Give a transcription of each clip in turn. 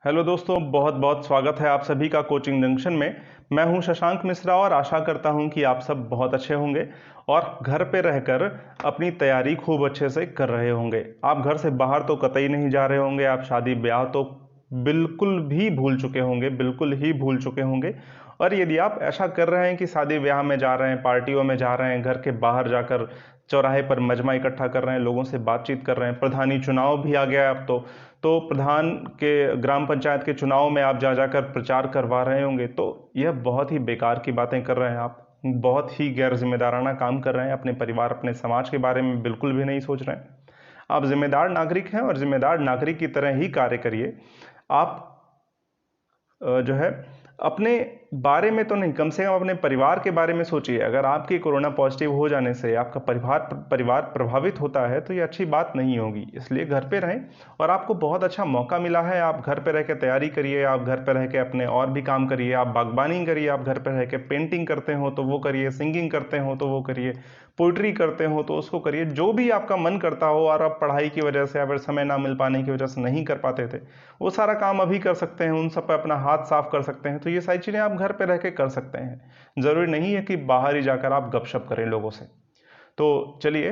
Hello दोस्तों, बहुत बहुत स्वागत है आप सभी का कोचिंग जंक्शन में। मैं हूं शशांक मिश्रा और आशा करता हूं कि आप सब बहुत अच्छे होंगे और घर पे रहकर अपनी तैयारी खूब अच्छे से कर रहे होंगे। आप घर से बाहर तो कतई नहीं जा रहे होंगे, आप शादी ब्याह तो बिल्कुल भी भूल चुके होंगे, बिल्कुल ही भूल चुके होंगे। और यदि आप ऐसा कर रहे हैं कि शादी ब्याह में जा रहे हैं, पार्टियों में जा रहे हैं, घर के बाहर जाकर चौराहे पर मजमा इकट्ठा कर रहे हैं, लोगों से बातचीत कर रहे हैं, प्रधानी चुनाव भी आ गया है अब तो प्रधान के ग्राम पंचायत के चुनाव में आप जा जाकर प्रचार करवा रहे होंगे, तो यह बहुत ही बेकार की बातें कर रहे हैं। आप बहुत ही गैर जिम्मेदाराना काम कर रहे हैं, अपने परिवार अपने समाज के बारे में बिल्कुल भी नहीं सोच रहे हैं। आप जिम्मेदार नागरिक हैं और जिम्मेदार नागरिक की तरह ही कार्य करिए। आप जो है अपने बारे में तो नहीं, कम से कम अपने परिवार के बारे में सोचिए। अगर आपके कोरोना पॉजिटिव हो जाने से आपका परिवार प्रभावित होता है तो ये अच्छी बात नहीं होगी, इसलिए घर पे रहें। और आपको बहुत अच्छा मौका मिला है, आप घर पे रह के तैयारी करिए, आप घर पे रह के अपने और भी काम करिए, आप बागबानी करिए, आप घर पे रह के पेंटिंग करते हो तो वो करिए, सिंगिंग करते हो तो वो करिए, पोइट्री करते हो तो उसको करिए, जो भी आपका मन करता हो। और आप पढ़ाई की वजह से या फिर समय ना मिल पाने की वजह से नहीं कर पाते थे, वो सारा काम अभी कर सकते हैं, उन सब पे अपना हाथ साफ कर सकते हैं। तो ये सारी चीज़ें आप घर पे रह के कर सकते हैं। ज़रूरी नहीं है कि बाहर ही जाकर आप गपशप करें लोगों से। तो चलिए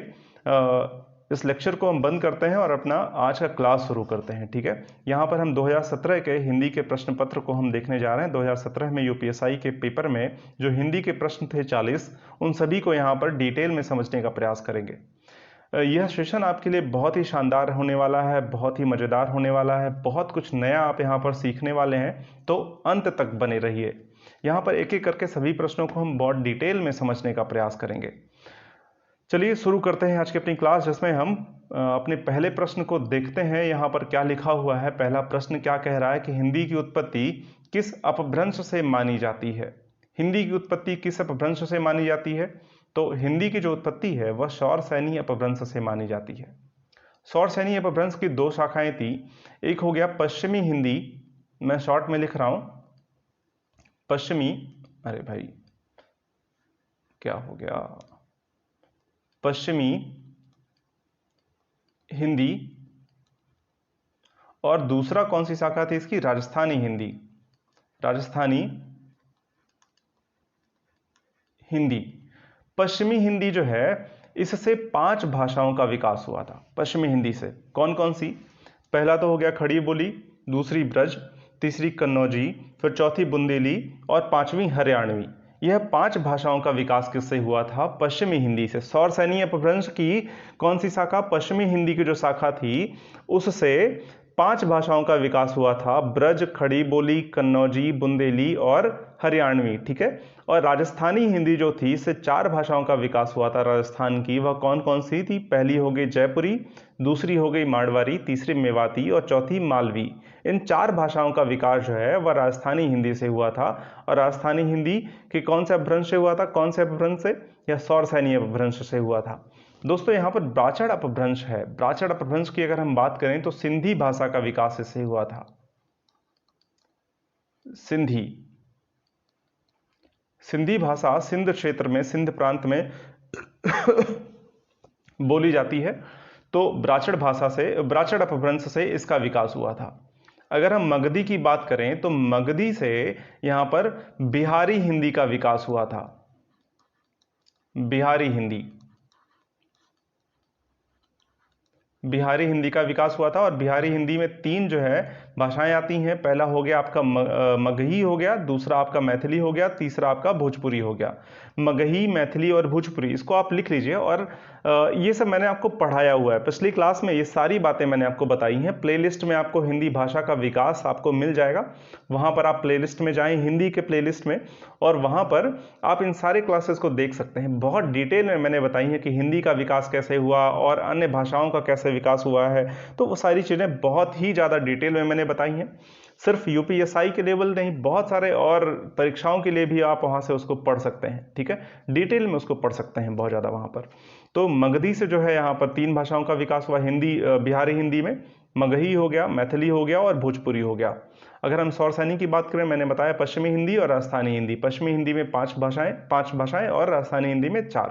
इस लेक्चर को हम बंद करते हैं और अपना आज का क्लास शुरू करते हैं। ठीक है, यहाँ पर हम 2017 के हिंदी के प्रश्न पत्र को हम देखने जा रहे हैं। 2017 में यूपीएससी के पेपर में जो हिंदी के प्रश्न थे 40, उन सभी को यहाँ पर डिटेल में समझने का प्रयास करेंगे। यह सेशन आपके लिए बहुत ही शानदार होने वाला है, बहुत ही मज़ेदार होने वाला है, बहुत कुछ नया आप यहाँ पर सीखने वाले हैं, तो अंत तक बने रहिए। यहाँ पर एक एक करके सभी प्रश्नों को हम बहुत डिटेल में समझने का प्रयास करेंगे। चलिए शुरू करते हैं आज की अपनी क्लास, जिसमें हम अपने पहले प्रश्न को देखते हैं। यहाँ पर क्या लिखा हुआ है। पहला प्रश्न क्या कह रहा है कि हिंदी की उत्पत्ति किस अपभ्रंश से मानी जाती है। हिंदी की उत्पत्ति किस अपभ्रंश से मानी जाती है? तो हिंदी की जो उत्पत्ति है वह सौर सैनी अपभ्रंश से मानी जाती है। सौर सैनी अपभ्रंश की दो शाखाएं थी। एक हो गया पश्चिमी हिंदी, मैं शॉर्ट में लिख रहा हूं पश्चिमी, अरे भाई क्या हो गया, पश्चिमी हिंदी। और दूसरा कौन सी शाखा थी इसकी? राजस्थानी हिंदी। राजस्थानी हिंदी। पश्चिमी हिंदी जो है, इससे 5 भाषाओं का विकास हुआ था पश्चिमी हिंदी से। कौन कौन सी? पहला तो हो गया खड़ी बोली, दूसरी ब्रज, तीसरी कन्नौजी, फिर चौथी बुंदेली और 5वीं हरियाणवी। यह 5 भाषाओं का विकास किससे हुआ था? पश्चिमी हिंदी से। सौर सैनी अपभ्रंश की कौन सी शाखा? पश्चिमी हिंदी की जो शाखा थी उससे 5 भाषाओं का विकास हुआ था। ब्रज, खड़ी बोली, कन्नौजी, बुंदेली और हरियाणवी। ठीक है। और राजस्थानी हिंदी जो थी, इससे 4 भाषाओं का विकास हुआ था राजस्थान की। वह कौन कौन सी थी? पहली हो गई जयपुरी, दूसरी हो गई मारवाड़ी, तीसरी मेवाती और चौथी मालवी। इन 4 भाषाओं का विकास जो है वह राजस्थानी हिंदी से हुआ था। और राजस्थानी हिंदी के कौन से अपभ्रंश से हुआ था? कौन से अपभ्रंश से? या सौर सैनी अपभ्रंश से हुआ था। दोस्तों यहाँ पर ब्राचड़ अपभ्रंश है। ब्राचड़ अपभ्रंश की अगर हम बात करें तो सिंधी भाषा का विकास इससे हुआ था। सिंधी भाषा सिंध क्षेत्र में, सिंध प्रांत में बोली जाती है। तो ब्राचड़ भाषा से, ब्राचड़ अपभ्रंश से इसका विकास हुआ था। अगर हम मगधी की बात करें तो मगधी से यहां पर बिहारी हिंदी का विकास हुआ था। बिहारी हिंदी का विकास हुआ था। और बिहारी हिंदी में 3 जो है भाषाएं आती हैं। पहला हो गया आपका मगही हो गया, दूसरा आपका मैथिली हो गया, तीसरा आपका भोजपुरी हो गया। मगही, मैथिली और भोजपुरी, इसको आप लिख लीजिए। और ये सब मैंने आपको पढ़ाया हुआ है पिछली क्लास में, ये सारी बातें मैंने आपको बताई हैं। प्लेलिस्ट में आपको हिंदी भाषा का विकास आपको मिल जाएगा, वहां पर आप प्लेलिस्ट में जाएं, हिंदी के प्लेलिस्ट में, और वहां पर आप इन सारे क्लासेस को देख सकते हैं। बहुत डिटेल में मैंने बताई है कि हिंदी का विकास कैसे हुआ और अन्य भाषाओं का कैसे विकास हुआ है। तो वो सारी चीज़ें बहुत ही ज़्यादा डिटेल में मैंने बताई हैं। सिर्फ यूपीएससी के लेवल नहीं, बहुत सारे और परीक्षाओं के लिए भी आप वहाँ से उसको पढ़ सकते हैं। ठीक है, डिटेल में उसको पढ़ सकते हैं बहुत ज़्यादा वहाँ पर। तो मगधी से जो है यहाँ पर 3 भाषाओं का विकास हुआ। हिंदी, बिहारी हिंदी में मगही हो गया, मैथिली हो गया और भोजपुरी हो गया। अगर हम सौर सैनी की बात करें, मैंने बताया पश्चिमी हिंदी और राजस्थानी हिंदी। पश्चिमी हिंदी में 5 भाषाएं और राजस्थानी हिंदी में 4।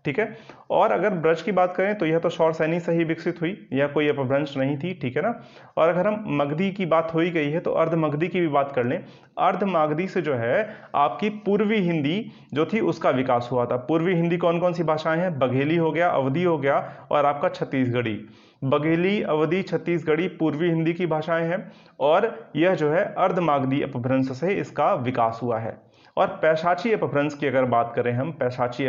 ठीक है। और अगर ब्रज की बात करें तो यह तो शौरसैनी से ही विकसित हुई, यह कोई अपभ्रंश नहीं थी, ठीक है ना। और अगर हम मगधी की बात हो ही गई है तो अर्धमगधी की भी बात कर लें। अर्धमागधी से जो है आपकी पूर्वी हिंदी जो थी उसका विकास हुआ था। पूर्वी हिंदी कौन कौन सी भाषाएं हैं? बघेली हो गया, अवधी हो गया और आपका छत्तीसगढ़ी। बघेली, अवधी, छत्तीसगढ़ी पूर्वी हिंदी की भाषाएं हैं और यह जो है अर्धमागधी अपभ्रंश से इसका विकास हुआ है। और पैशाची अपभ्रंश की अगर बात करें हम, पैशाची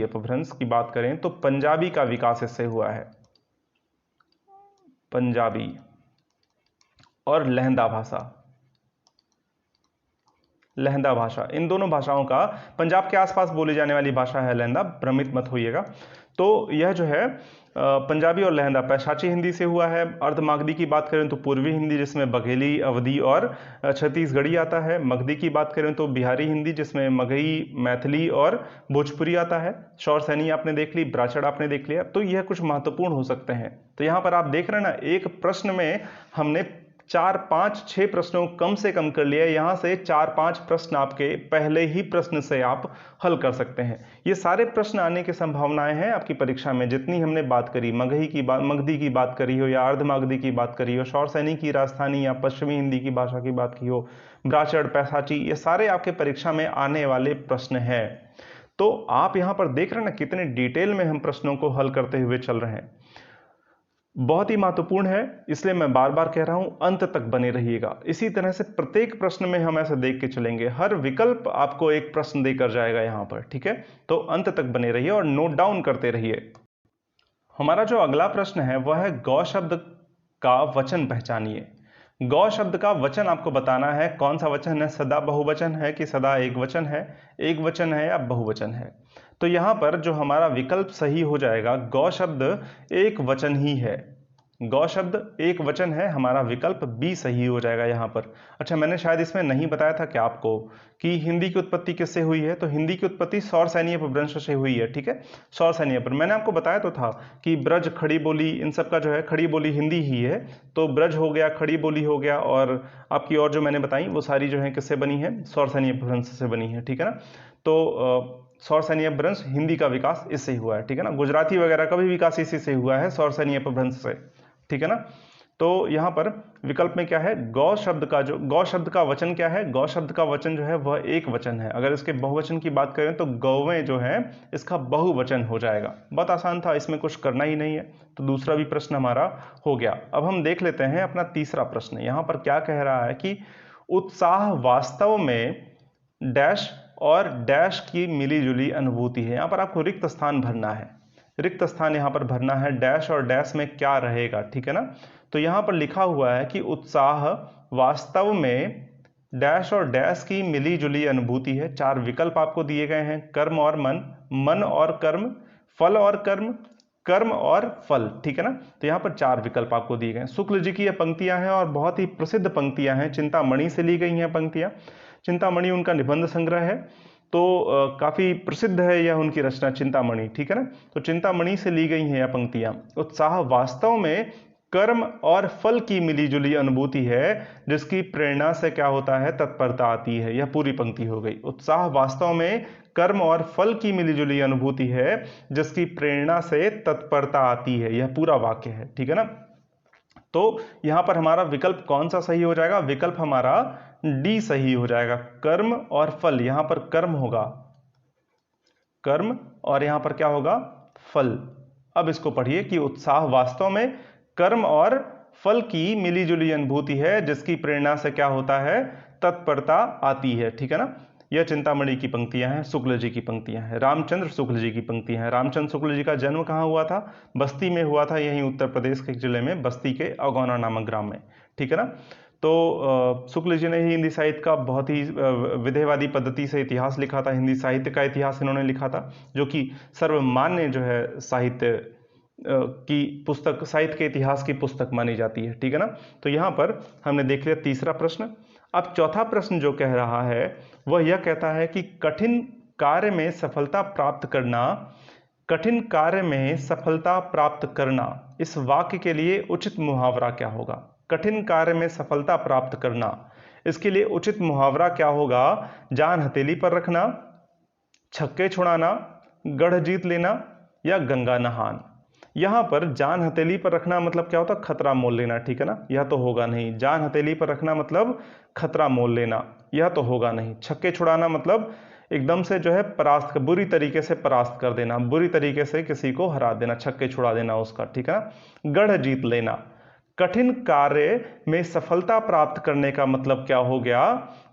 अपभ्रंश की बात करें तो पंजाबी का विकास इससे हुआ है। पंजाबी और लहंदा भाषा, इन दोनों भाषाओं का, पंजाब के आसपास बोली जाने वाली भाषा है लहंदा, भ्रमित मत होइएगा। तो यह जो है पंजाबी और लहंदा पैशाची हिंदी से हुआ है। अर्धमागधी की बात करें तो पूर्वी हिंदी जिसमें बघेली, अवधी और छत्तीसगढ़ी आता है। मगधी की बात करें तो बिहारी हिंदी जिसमें मगही, मैथिली और भोजपुरी आता है। शौरसैनी आपने देख ली, ब्राचड़ आपने देख लिया। तो यह कुछ महत्वपूर्ण हो सकते हैं। तो यहाँ पर आप देख रहे हैं ना, एक प्रश्न में हमने 4, 5, 6 प्रश्नों कम से कम कर लिया। यहां से 4, 5 प्रश्न आपके पहले ही प्रश्न से आप हल कर सकते हैं। ये सारे प्रश्न आने की संभावनाएं हैं आपकी परीक्षा में। जितनी हमने बात करी, मगही की बात, मगधी की बात करी हो या अर्धमागधी की बात करी हो, शौरसैनी की, राजस्थानी या पश्चिमी हिंदी की भाषा की बात की हो, ब्राचड़, पैशाची, ये सारे आपके परीक्षा में आने वाले प्रश्न हैं। तो आप यहां पर देख रहे हैं ना कितने डिटेल में हम प्रश्नों को हल करते हुए चल रहे हैं। बहुत ही महत्वपूर्ण है, इसलिए मैं बार बार कह रहा हूं अंत तक बने रहिएगा। इसी तरह से प्रत्येक प्रश्न में हम ऐसा देख के चलेंगे, हर विकल्प आपको एक प्रश्न देकर जाएगा यहां पर, ठीक है। तो अंत तक बने रहिए और नोट डाउन करते रहिए। हमारा जो अगला प्रश्न है वह है गौ शब्द का वचन पहचानिए। गौ शब्द का वचन आपको बताना है। कौन सा वचन है? सदा बहुवचन है कि सदा एक वचन है, एक वचन है या बहुवचन है। तो यहां पर जो हमारा विकल्प सही हो जाएगा, गौ शब्द एक वचन ही है। गौ शब्द एक वचन है, हमारा विकल्प बी सही हो जाएगा यहां पर। अच्छा, मैंने शायद इसमें नहीं बताया था क्या आपको कि हिंदी की उत्पत्ति किससे हुई है? तो हिंदी की उत्पत्ति शौरसैनी अपभ्रंश से हुई है, ठीक है। शौरसैनी पर मैंने आपको बताया तो था कि ब्रज, खड़ी बोली, इन सब का जो है खड़ी बोली हिंदी ही है। तो ब्रज हो गया, खड़ी बोली हो गया, और आपकी और जो मैंने बताई वो सारी जो है किससे बनी है? शौरसैनी अपभ्रंश से बनी है, ठीक है ना। तो शौरसैनी अपभ्रंश हिंदी का विकास इससे हुआ है, ठीक है ना। गुजराती वगैरह का भी विकास इसी से हुआ है, शौरसैनी अपभ्रंश से, ठीक है ना। तो यहां पर विकल्प में क्या है? गौ शब्द का वचन क्या है? गौ शब्द का वचन जो है वह एक वचन है। अगर इसके बहुवचन की बात करें तो गौवें जो है इसका बहुवचन हो जाएगा। बहुत आसान था, इसमें कुछ करना ही नहीं है। तो दूसरा भी प्रश्न हमारा हो गया। अब हम देख लेते हैं अपना तीसरा प्रश्न। यहां पर क्या कह रहा है कि उत्साह वास्तव में डैश और डैश की मिलीजुली अनुभूति है। यहां पर आपको रिक्त स्थान भरना है। रिक्त स्थान यहां पर भरना है। डैश और डैश में क्या रहेगा, ठीक है ना। तो यहां पर लिखा हुआ है कि उत्साह वास्तव में डैश और डैश की मिलीजुली अनुभूति है। 4 विकल्प आपको दिए गए हैं, कर्म और मन, मन और कर्म, फल और कर्म, कर्म और फल, ठीक है ना। तो यहां पर 4 विकल्प आपको दिए गए। शुक्ल जी की ये पंक्तियां हैं और बहुत ही प्रसिद्ध पंक्तियां हैं। चिंतामणि से ली गई हैं पंक्तियां। चिंतामणि उनका निबंध संग्रह है, तो काफी प्रसिद्ध है यह उनकी रचना चिंतामणि, ठीक है ना। तो चिंतामणि से ली गई हैं यह पंक्तियां। उत्साह वास्तव में कर्म और फल की मिलीजुली अनुभूति है, जिसकी प्रेरणा से क्या होता है? तत्परता आती है। यह पूरी पंक्ति हो गई। उत्साह वास्तव में कर्म और फल की मिलीजुली अनुभूति है, जिसकी प्रेरणा से तत्परता आती है। यह पूरा वाक्य है, ठीक है ना। तो यहां पर हमारा विकल्प कौन सा सही हो जाएगा? विकल्प हमारा डी सही हो जाएगा, कर्म और फल। यहां पर कर्म होगा, कर्म, और यहां पर क्या होगा? फल। अब इसको पढ़िए कि उत्साह वास्तव में कर्म और फल की मिलीजुली अनुभूति है, जिसकी प्रेरणा से क्या होता है? तत्परता आती है, ठीक है ना। यह चिंतामणि की पंक्तियां हैं, शुक्ल जी की पंक्तियां हैं, रामचंद्र शुक्ल जी की पंक्तियां हैं। रामचंद्र शुक्ल जी का जन्म कहां हुआ था? बस्ती में हुआ था, यहीं उत्तर प्रदेश के जिले में, बस्ती के अगौना नामक ग्राम में, ठीक है ना। तो शुक्ल जी ने ही हिंदी साहित्य का बहुत ही विधेयवादी पद्धति से इतिहास लिखा था। हिंदी साहित्य का इतिहास इन्होंने लिखा था, जो कि सर्वमान्य जो है साहित्य की पुस्तक, साहित्य के इतिहास की पुस्तक मानी जाती है, ठीक है ना। तो यहां पर हमने देख लिया तीसरा प्रश्न। अब चौथा प्रश्न जो कह रहा है वह यह कहता है कि कठिन कार्य में सफलता प्राप्त करना, कठिन कार्य में सफलता प्राप्त करना, इस वाक्य के लिए उचित मुहावरा क्या होगा? कठिन कार्य में सफलता प्राप्त करना, इसके लिए उचित मुहावरा क्या होगा? जान हथेली पर रखना, छक्के छुड़ाना, गढ़ जीत लेना या गंगा नहान। यहां पर जान हथेली पर रखना मतलब क्या होता है? खतरा मोल लेना, ठीक है ना। यह तो होगा नहीं। जान हथेली पर रखना मतलब खतरा मोल लेना, यह तो होगा नहीं। छक्के छुड़ाना मतलब एकदम से जो है परास्त, बुरी तरीके से परास्त कर देना, बुरी तरीके से किसी को हरा देना, छक्के छुड़ा देना उसका, ठीक है ना। गढ़ जीत लेना, कठिन कार्य में सफलता प्राप्त करने का मतलब क्या हो गया?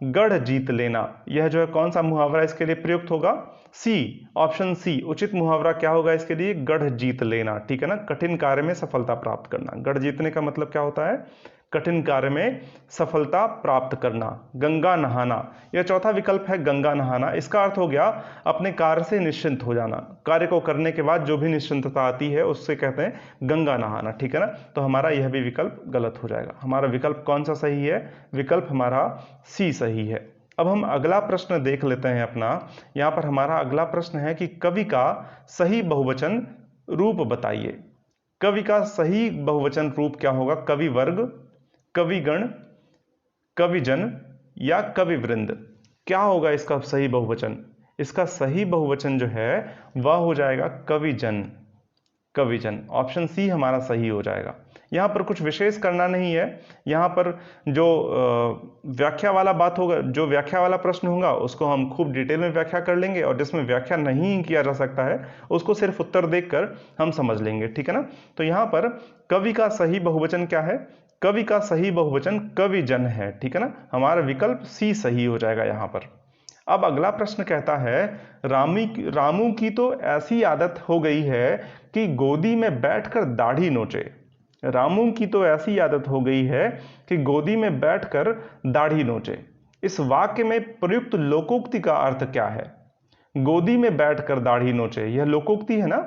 गढ़ जीत लेना। यह जो है कौन सा मुहावरा इसके लिए प्रयुक्त होगा? सी, ऑप्शन सी उचित मुहावरा क्या होगा इसके लिए? गढ़ जीत लेना, ठीक है ना। कठिन कार्य में सफलता प्राप्त करना, गढ़ जीतने का मतलब क्या होता है? कठिन कार्य में सफलता प्राप्त करना। गंगा नहाना, यह चौथा विकल्प है, गंगा नहाना। इसका अर्थ हो गया अपने कार्य से निश्चिंत हो जाना, कार्य को करने के बाद जो भी निश्चिंतता आती है उससे कहते हैं गंगा नहाना, ठीक है ना। तो हमारा यह भी विकल्प गलत हो जाएगा। हमारा विकल्प कौन सा सही है? विकल्प हमारा सी सही है। अब हम अगला प्रश्न देख लेते हैं अपना। यहां पर हमारा अगला प्रश्न है कि कवि का सही बहुवचन रूप बताइए। कवि का सही बहुवचन रूप क्या होगा? कवि वर्ग, कविगण, कविजन या कविवृंद। क्या होगा इसका सही बहुवचन? इसका सही बहुवचन जो है वह हो जाएगा कविजन, कविजन। ऑप्शन सी हमारा सही हो जाएगा। यहां पर कुछ विशेष करना नहीं है। यहां पर जो व्याख्या वाला बात होगा, जो व्याख्या वाला प्रश्न होगा उसको हम खूब डिटेल में व्याख्या कर लेंगे, और जिसमें व्याख्या नहीं किया जा सकता है उसको सिर्फ उत्तर देखकर हम समझ लेंगे, ठीक है ना। तो यहां पर कवि का सही बहुवचन क्या है? कवि का सही बहुवचन कविजन है, ठीक है ना। हमारा विकल्प सी सही हो जाएगा यहां पर। अब अगला प्रश्न कहता है, रामू की तो ऐसी आदत हो गई है कि गोदी में बैठकर दाढ़ी नोचे। रामू की तो ऐसी आदत हो गई है कि गोदी में बैठकर दाढ़ी नोचे। इस वाक्य में प्रयुक्त लोकोक्ति का अर्थ क्या है? गोदी में बैठकर दाढ़ी नोचे, यह लोकोक्ति है ना।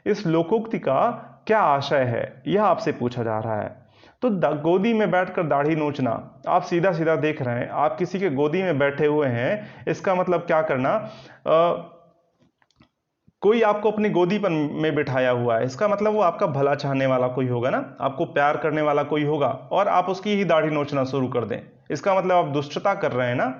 इस लोकोक्ति का क्या आशय है, यह आपसे पूछा जा रहा है। तो गोदी में बैठकर दाढ़ी नोचना, आप सीधा सीधा देख रहे हैं, आप किसी के गोदी में बैठे हुए हैं, इसका मतलब क्या करना? कोई आपको अपनी गोदी पर में बिठाया हुआ है, इसका मतलब वो आपका भला चाहने वाला कोई होगा ना, आपको प्यार करने वाला कोई होगा, और आप उसकी ही दाढ़ी नोचना शुरू कर दें, इसका मतलब आप दुष्टता कर रहे हैं ना।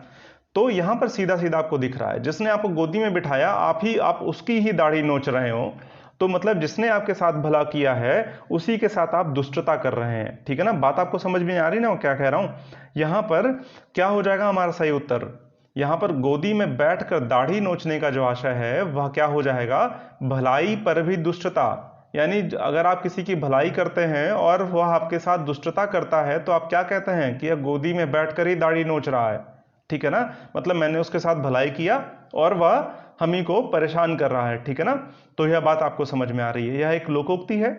तो यहां पर सीधा सीधा आपको दिख रहा है, जिसने आपको गोदी में बिठाया आप उसकी ही दाढ़ी नोच रहे हो, तो मतलब जिसने आपके साथ भला किया है उसी के साथ आप दुष्टता कर रहे हैं, ठीक है ना। बात आपको समझ में आ रही ना क्या कह रहा हूं? यहां पर क्या हो जाएगा हमारा सही उत्तर? यहां पर गोदी में बैठकर दाढ़ी नोचने का जो आशय है वह क्या हो जाएगा? भलाई पर भी दुष्टता। यानी अगर आप किसी की भलाई करते हैं और वह आपके साथ दुष्टता करता है तो आप क्या कहते हैं कि यह गोदी में बैठकर ही दाढ़ी नोच रहा है, ठीक है ना। मतलब मैंने उसके साथ भलाई किया और वह हम ही को परेशान कर रहा है, ठीक है ना। तो यह बात आपको समझ में आ रही है, यह एक लोकोक्ति है।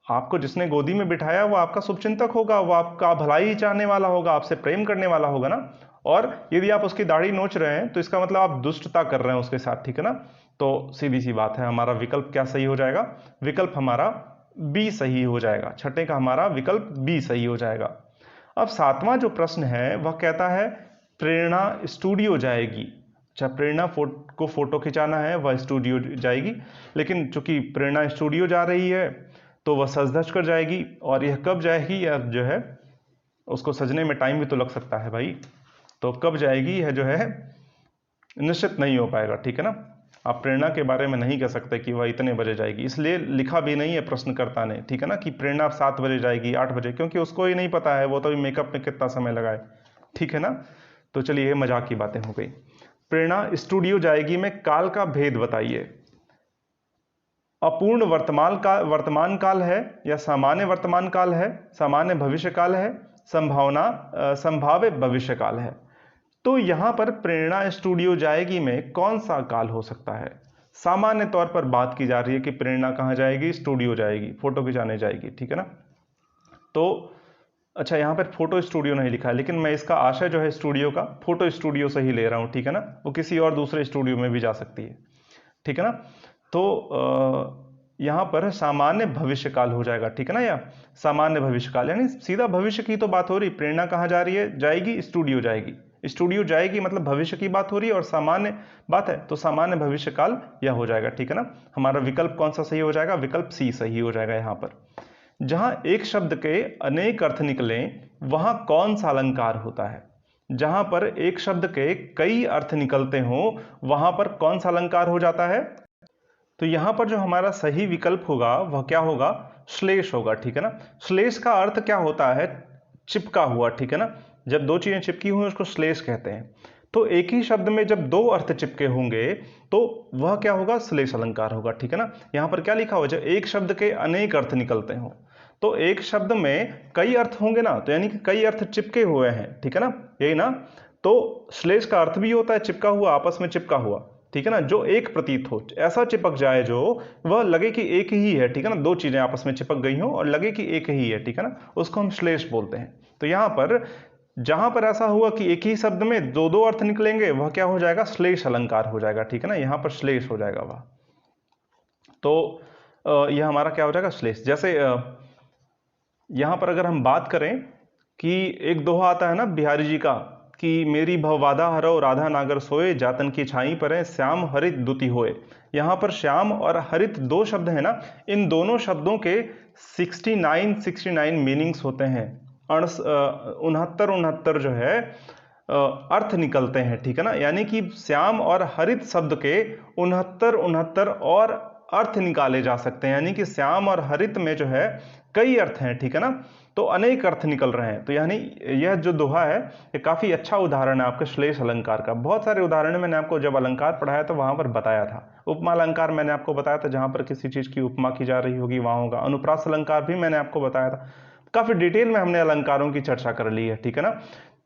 आपको जिसने गोदी में बिठाया वो आपका शुभचिंतक होगा, वो आपका भलाई चाहने वाला होगा, आपसे प्रेम करने वाला होगा ना। और यदि आप उसकी दाढ़ी नोच रहे हैं तो इसका मतलब आप दुष्टता कर रहे हैं उसके साथ, ठीक है ना। तो सीधी सी बात है, हमारा विकल्प क्या सही हो जाएगा? विकल्प हमारा बी सही हो जाएगा। छठे का हमारा विकल्प बी सही हो जाएगा। अब सातवां जो प्रश्न है वह कहता है, प्रेरणा स्टूडियो जाएगी। अच्छा, प्रेरणा को फोटो खिंचाना है, वह स्टूडियो जाएगी, लेकिन चूंकि प्रेरणा स्टूडियो जा रही है तो वह सज धज कर जाएगी, और यह कब जाएगी? या जो है उसको सजने में टाइम भी तो लग सकता है भाई, तो कब जाएगी यह जो है निश्चित नहीं हो पाएगा, ठीक है ना। आप प्रेरणा के बारे में नहीं कह सकते कि वह इतने बजे जाएगी, इसलिए लिखा भी नहीं है प्रश्नकर्ता ने, ठीक है ना, कि प्रेरणा 7 बजे जाएगी, 8 बजे, क्योंकि उसको ही नहीं पता है, वो तो मेकअप में कितना समय लगाए, ठीक है ना। तो चलिए, ये मजाक की बातें हो गई। प्रेरणा स्टूडियो जाएगी में काल का भेद बताइए। अपूर्ण वर्तमान काल है, या सामान्य वर्तमान काल है, सामान्य भविष्य काल है, संभाव्य भविष्य काल है। तो यहां पर प्रेरणा स्टूडियो जाएगी में कौन सा काल हो सकता है? सामान्य तौर पर बात की जा रही है कि प्रेरणा कहां जाएगी? स्टूडियो जाएगी, फोटो खिंचाने जाएगी, ठीक है ना। तो अच्छा, यहां पर फोटो स्टूडियो नहीं लिखा है, लेकिन मैं इसका आशय जो है स्टूडियो का, फोटो स्टूडियो से ही ले रहा हूं, ठीक है ना। वो किसी और दूसरे स्टूडियो में भी जा सकती है, ठीक है ना। तो यहां पर सामान्य भविष्य काल हो जाएगा, ठीक है ना। या सामान्य भविष्य काल, यानी सीधा भविष्य की तो बात हो रही। प्रेरणा कहां जा रही है? जाएगी स्टूडियो जाएगी, स्टूडियो जाएगी मतलब भविष्य की बात हो रही है, और सामान्य बात है तो सामान्य भविष्य काल यह हो जाएगा, ठीक है ना। हमारा विकल्प कौन सा सही हो जाएगा? विकल्प सी सही हो जाएगा। यहां पर जहां एक शब्द के अनेक अर्थ निकलें वहां कौन सा अलंकार होता है? जहां पर एक शब्द के कई अर्थ निकलते हो वहां पर कौन सा अलंकार हो जाता है? तो यहां पर जो हमारा सही विकल्प होगा वह क्या होगा? श्लेष होगा, ठीक है ना। श्लेष का अर्थ क्या होता है? चिपका हुआ, ठीक है ना। जब दो चीजें चिपकी हुई उसको श्लेष कहते हैं। तो एक ही शब्द में जब दो अर्थ चिपके होंगे तो वह क्या होगा? श्लेष अलंकार होगा, ठीक है ना। यहां पर क्या लिखा हुआ? जब एक शब्द के अनेक अर्थ निकलते हो, तो एक शब्द में कई अर्थ होंगे ना, तो यानी कि कई अर्थ चिपके हुए हैं, ठीक है ना, यही ना। तो श्लेष का अर्थ भी होता है चिपका हुआ, आपस में चिपका हुआ, ठीक है ना, जो एक प्रतीत हो, ऐसा चिपक जाए जो वह लगे कि एक ही है, ठीक है ना, दो चीजें आपस में चिपक गई हो और लगे कि एक ही है, ठीक है ना, उसको हम श्लेष बोलते हैं। तो यहां पर जहां पर ऐसा हुआ कि एक ही शब्द में दो दो अर्थ निकलेंगे वह क्या हो जाएगा? श्लेष अलंकार हो जाएगा, ठीक है ना, यहां पर श्लेष हो जाएगा वह। तो यह हमारा क्या हो जाएगा? श्लेष। जैसे यहां पर अगर हम बात करें कि एक दोहा आता है ना बिहारी जी का कि मेरी भवबाधा हरो राधा नागर सोए, जातन की छाई पर है श्याम हरित दुति होए। यहां पर श्याम और हरित दो शब्द है ना, इन दोनों शब्दों के 69 मीनिंग्स होते हैं। 69 जो है अर्थ निकलते हैं, ठीक है ना, यानी कि श्याम और हरित शब्द के 69 और अर्थ निकाले जा सकते हैं, यानी कि श्याम और हरित में जो है कई अर्थ हैं, ठीक है ना, तो अनेक अर्थ निकल रहे हैं। तो यानी यह जो दोहा है ये काफी अच्छा उदाहरण है आपके श्लेष अलंकार का। बहुत सारे उदाहरण मैंने आपको जब अलंकार पढ़ाया तो वहां पर बताया था। उपमा अलंकार मैंने आपको बताया था, जहां पर किसी चीज की उपमा की जा रही होगी वहां होगा। अनुप्रास अलंकार भी मैंने आपको बताया था। काफी डिटेल में हमने अलंकारों की चर्चा कर ली है, ठीक है ना।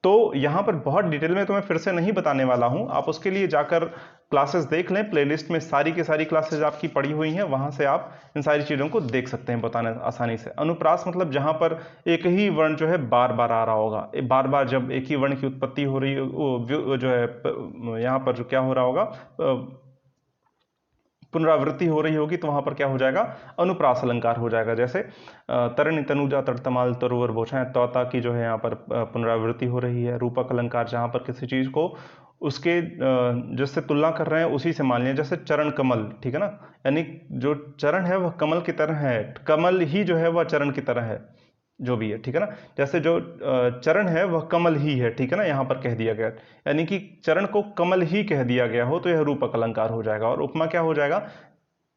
तो यहां पर बहुत डिटेल में तो मैं फिर से नहीं बताने वाला हूं, आप उसके लिए जाकर क्लासेस देख लें। प्लेलिस्ट में सारी की सारी क्लासेस आपकी पड़ी हुई हैं, वहां से आप इन सारी चीजों को देख सकते हैं बताने आसानी से। अनुप्रास मतलब जहां पर एक ही वर्ण जो है बार बार आ रहा होगा, बार बार जब एक ही वर्ण की उत्पत्ति हो रही जो है यहां पर जो क्या हो रहा होगा, पुनरावृत्ति हो रही होगी, तो वहां पर क्या हो जाएगा? अनुप्रास अलंकार हो जाएगा। जैसे तरणि तनुजा तड़तमाल तरुवर बोछाएं, तौता की जो है यहाँ पर पुनरावृत्ति हो रही है। रूपक अलंकार जहां पर किसी चीज को उसके जिससे तुलना कर रहे हैं उसी से मान लिया, जैसे चरण कमल, ठीक है ना, यानी जो चरण है वह कमल की तरह है, कमल ही जो है वह चरण की तरह है, जो भी है, ठीक है ना। जैसे जो चरण है वह कमल ही है, ठीक है ना, यहां पर कह दिया गया, यानी कि चरण को कमल ही कह दिया गया हो तो यह रूपक अलंकार हो जाएगा। और उपमा क्या हो जाएगा?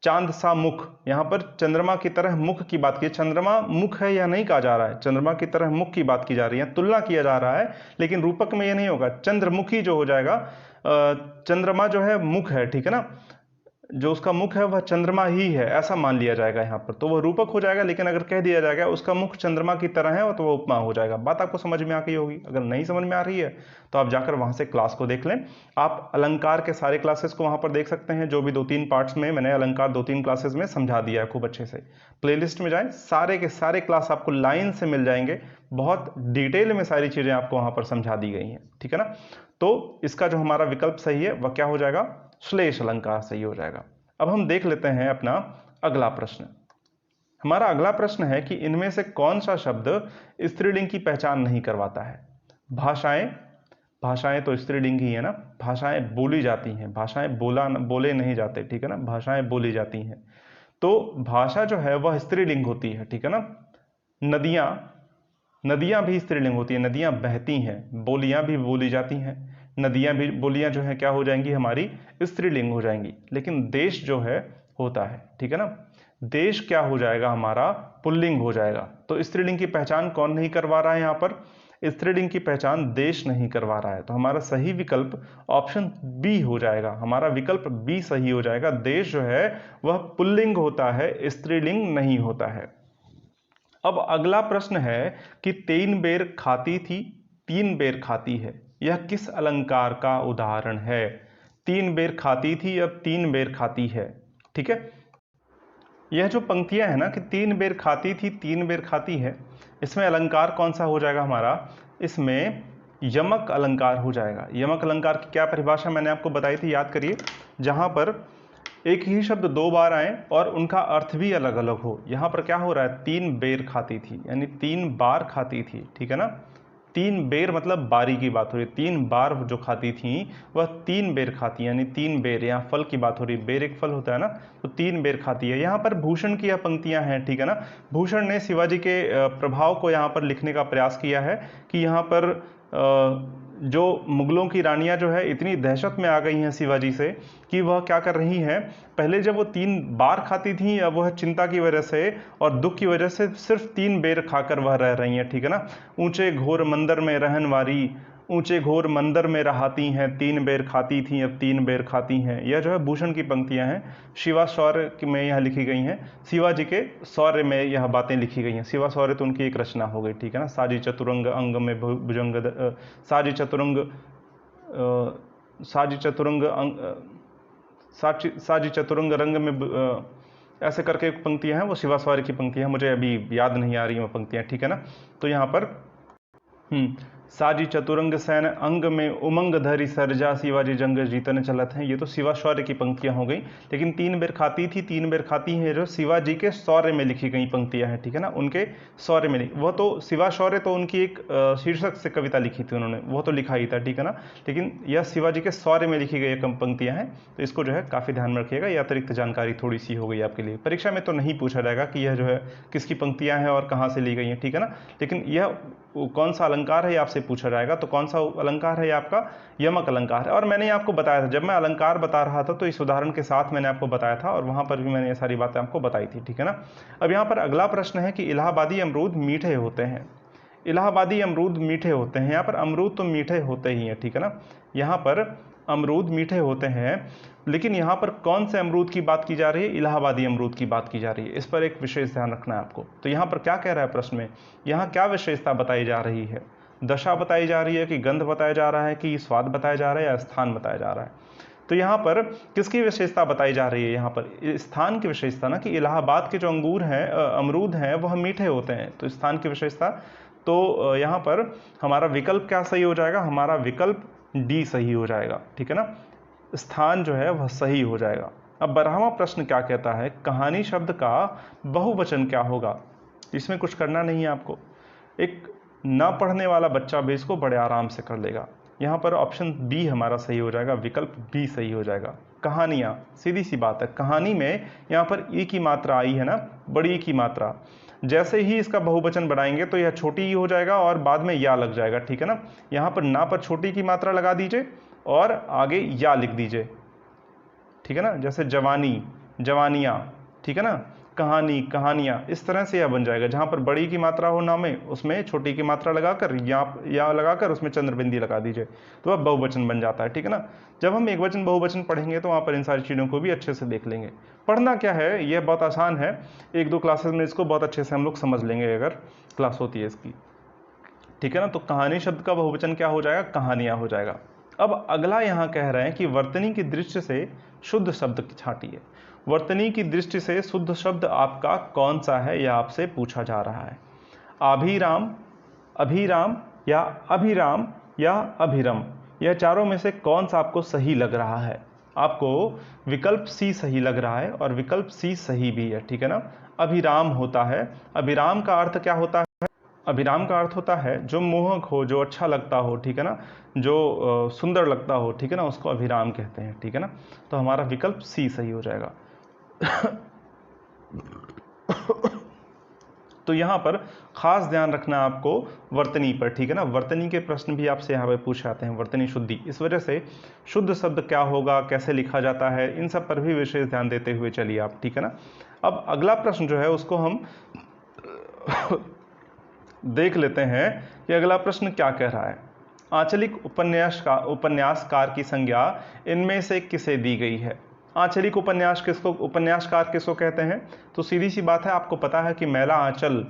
चांद सा मुख, यहां पर चंद्रमा की तरह मुख की बात की, चंद्रमा मुख है यह नहीं कहा जा रहा है, चंद्रमा की तरह मुख की बात की जा रही है, तुलना किया जा रहा है, लेकिन रूपक में यह नहीं होगा। चंद्रमुखी जो हो जाएगा, चंद्रमा जो है मुख है, ठीक है ना, जो उसका मुख है वह चंद्रमा ही है, ऐसा मान लिया जाएगा यहाँ पर, तो वह रूपक हो जाएगा। लेकिन अगर कह दिया जाएगा उसका मुख चंद्रमा की तरह है तो वह उपमा हो जाएगा। बात आपको समझ में आ गई होगी। अगर नहीं समझ में आ रही है तो आप जाकर वहां से क्लास को देख लें। आप अलंकार के सारे क्लासेस को वहां पर देख सकते हैं, जो भी 2-3 पार्ट्स में मैंने अलंकार 2-3 क्लासेस में समझा दिया है खूब अच्छे से। प्लेलिस्ट में जाएं, सारे के सारे क्लास आपको लाइन से मिल जाएंगे, बहुत डिटेल में सारी चीजें आपको वहां पर समझा दी गई हैं, ठीक है ना। तो इसका जो हमारा विकल्प सही है वह क्या हो जाएगा? श्लेष अलंकार सही हो जाएगा। अब हम देख लेते हैं अपना अगला प्रश्न। हमारा अगला प्रश्न है कि इनमें से कौन सा शब्द स्त्रीलिंग की पहचान नहीं करवाता है? भाषाएं, भाषाएं तो स्त्रीलिंग ही है ना, भाषाएं बोली जाती हैं, भाषाएं बोले नहीं जाते, ठीक है ना, भाषाएं बोली जाती हैं। तो भाषा जो है वह स्त्रीलिंग होती है, ठीक है ना। नदियां, नदियां भी स्त्रीलिंग होती है, नदियां बहती हैं, बोलियां भी बोली जाती हैं, नदियां भी, बोलियां जो है क्या हो जाएंगी? हमारी स्त्रीलिंग हो जाएंगी। लेकिन देश जो है होता है, ठीक है ना, देश क्या हो जाएगा? हमारा पुल्लिंग हो जाएगा। तो स्त्रीलिंग की पहचान कौन नहीं करवा रहा है? यहां पर स्त्रीलिंग की पहचान देश नहीं करवा रहा है, तो हमारा सही विकल्प ऑप्शन बी हो जाएगा। हमारा विकल्प बी सही हो जाएगा। देश जो है वह पुल्लिंग होता है, स्त्रीलिंग नहीं होता है। अब अगला प्रश्न है कि 3 बेर खाती थी 3 बेर खाती है, यह किस अलंकार का उदाहरण है? 3 बेर खाती थी, अब 3 बेर खाती है, ठीक है। यह जो पंक्तियां है ना कि 3 बेर खाती थी 3 बेर खाती है, इसमें अलंकार कौन सा हो जाएगा हमारा? इसमें यमक अलंकार हो जाएगा। यमक अलंकार की क्या परिभाषा मैंने आपको बताई थी, याद करिए। जहां पर एक ही शब्द 2 बार आए और उनका अर्थ भी अलग अलग हो। यहां पर क्या हो रहा है? 3 बेर खाती थी, यानी 3 बार खाती थी, ठीक है ना। 3 बेर मतलब बारी की बात हो रही है, 3 बार जो खाती थी वह 3 बेर खाती, यानी 3 बेर। यहाँ फल की बात हो रही है, बेर एक फल होता है ना, तो 3 बेर खाती है। यहाँ पर भूषण की यह पंक्तियां हैं, ठीक है ना। भूषण ने शिवाजी के प्रभाव को यहाँ पर लिखने का प्रयास किया है कि यहाँ पर जो मुगलों की रानियां जो है इतनी दहशत में आ गई हैं शिवाजी से कि वह क्या कर रही हैं, पहले जब वो 3 बार खाती थीं, अब वह चिंता की वजह से और दुख की वजह से सिर्फ 3 बेर खाकर वह रह रही हैं, ठीक है ना। ऊंचे घोर मंदिर में रहन वारी, ऊंचे घोर मंदिर में रहाती हैं, 3 बेर खाती थीं अब 3 बेर खाती हैं। यह जो है भूषण की पंक्तियां हैं, शिवा शौर्य में यह लिखी गई हैं, शिवाजी के शौर्य में यह बातें लिखी गई हैं। शिवा शौर्य तो उनकी एक रचना हो गई, ठीक है ना। साजी चतुरंग अंग में भुजंग, साजी चतुरंग, साजी चतुरंग अंग, साजी चतुरंग रंग में ऐसे करके एक पंक्तियां हैं, वो शिवा शौर्य की पंक्तियां हैं, मुझे अभी याद नहीं आ रही वो पंक्तियां, ठीक है ना। तो यहाँ पर साजी चतुरंग सैन अंग में उमंग धरी सरजा, शिवाजी जंग जीतन चलत हैं। ये तो शिवा शौर्य की पंक्तियां हो गई, लेकिन 3 बेर खाती थी 3 बेर खाती हैं जो शिवाजी के शौर्य में लिखी गई पंक्तियां हैं, ठीक है ना। उनके शौर्य में वह तो शिवा शौर्य तो उनकी एक शीर्षक से कविता लिखी थी उन्होंने, वो तो लिखा ही था, ठीक है ना। लेकिन यह शिवाजी के शौर्य में लिखी गई पंक्तियां हैं, तो इसको जो है काफ़ी ध्यान में रखिएगा। ये अतिरिक्त जानकारी थोड़ी सी हो गई आपके लिए, परीक्षा में तो नहीं पूछा जाएगा कि यह जो है किसकी पंक्तियां हैं और कहाँ से ली गई हैं, ठीक है ना। लेकिन यह कौन सा अलंकार है आपसे पूछा जाएगा। तो कौन सा अलंकार है आपका, यमक अलंकार है। और मैंने आपको बताया था, जब मैं अलंकार बता रहा था तो इस उदाहरण के साथ मैंने आपको बताया था, और वहां पर भी मैंने ये सारी बातें आपको बताई थी, ठीक है ना। अब यहाँ पर अगला प्रश्न है कि इलाहाबादी अमरूद मीठे होते हैं। इलाहाबादी अमरूद मीठे होते हैं, यहाँ पर अमरूद तो मीठे होते ही हैं, ठीक है ना। यहाँ पर अमरूद मीठे होते हैं, लेकिन यहाँ पर कौन से अमरूद की बात की जा रही है, इलाहाबादी अमरूद की बात की जा रही है। इस पर एक विशेष ध्यान रखना है आपको। तो यहाँ पर क्या कह रहा है प्रश्न में, यहाँ क्या विशेषता बताई जा रही है, दशा बताई जा रही है कि गंध बताया जा रहा है कि स्वाद बताया जा रहा है या स्थान बताया जा रहा है। तो यहाँ पर किसकी विशेषता बताई जा रही है, यहाँ पर स्थान की विशेषता ना, कि इलाहाबाद के जो अंगूर हैं, अमरूद हैं, वह मीठे होते हैं, तो स्थान की विशेषता। तो यहाँ पर हमारा विकल्प क्या सही हो जाएगा, हमारा विकल्प डी सही हो जाएगा, ठीक है ना। स्थान जो है वह सही हो जाएगा। अब 12वां प्रश्न क्या कहता है, कहानी शब्द का बहुवचन क्या होगा। इसमें कुछ करना नहीं है आपको, एक ना पढ़ने वाला बच्चा भी इसको बड़े आराम से कर लेगा। यहाँ पर ऑप्शन बी हमारा सही हो जाएगा, विकल्प बी सही हो जाएगा। कहानियाँ, सीधी सी बात है, कहानी में यहाँ पर ई की मात्रा आई है ना, बड़ी की मात्रा। जैसे ही इसका बहुवचन बढ़ाएंगे तो यह छोटी ही हो जाएगा और बाद में या लग जाएगा, ठीक है ना। यहाँ पर ना पर छोटी की मात्रा लगा दीजिए और आगे या लिख दीजिए, ठीक है ना। जैसे जवानी, जवानियाँ, ठीक है ना, कहानी, कहानियाँ, इस तरह से यह बन जाएगा। जहाँ पर बड़ी की मात्रा हो ना में, उसमें छोटी की मात्रा लगाकर या लगाकर उसमें चंद्रबिंदी लगा दीजिए, तो वह बहुवचन बन जाता है, ठीक है ना। जब हम एकवचन बहुवचन पढ़ेंगे तो वहाँ पर इन सारी चीज़ों को भी अच्छे से देख लेंगे। पढ़ना क्या है, यह बहुत आसान है, 1-2 क्लासेस में इसको बहुत अच्छे से हम लोग समझ लेंगे अगर क्लास होती है इसकी, ठीक है ना। तो कहानी शब्द का बहुवचन क्या हो जाएगा, कहानियाँ हो जाएगा। अब अगला यहाँ कह रहे हैं कि वर्तनी की दृष्टि से शुद्ध शब्द छांटिए। वर्तनी की दृष्टि से शुद्ध शब्द आपका कौन सा है, यह आपसे पूछा जा रहा है। अभिराम, अभिराम या अभिराम या अभिरम, यह चारों में से कौन सा आपको सही लग रहा है। आपको विकल्प सी सही लग रहा है और विकल्प सी सही भी है, ठीक है ना। अभिराम होता है, अभिराम का अर्थ क्या होता है, अभिराम का अर्थ होता है जो मोहक हो, जो अच्छा लगता हो, ठीक है ना, जो सुंदर लगता हो, ठीक है ना, उसको अभिराम कहते हैं, ठीक है ना। तो हमारा विकल्प सी सही हो जाएगा। तो यहाँ पर खास ध्यान रखना आपको वर्तनी पर, ठीक है ना। वर्तनी के प्रश्न भी आपसे यहाँ पे पूछे जाते हैं, वर्तनी शुद्धि, इस वजह से शुद्ध शब्द क्या होगा, कैसे लिखा जाता है, इन सब पर भी विशेष ध्यान देते हुए चलिए आप, ठीक है ना। अब अगला प्रश्न जो है उसको हम देख लेते हैं कि अगला प्रश्न क्या कह रहा है। आंचलिक उपन्यासकार की संज्ञा इनमें से किसे दी गई है। आंचलिक उपन्यासकार किसको कहते हैं, तो सीधी सी बात है, आपको पता है कि मैला आंचल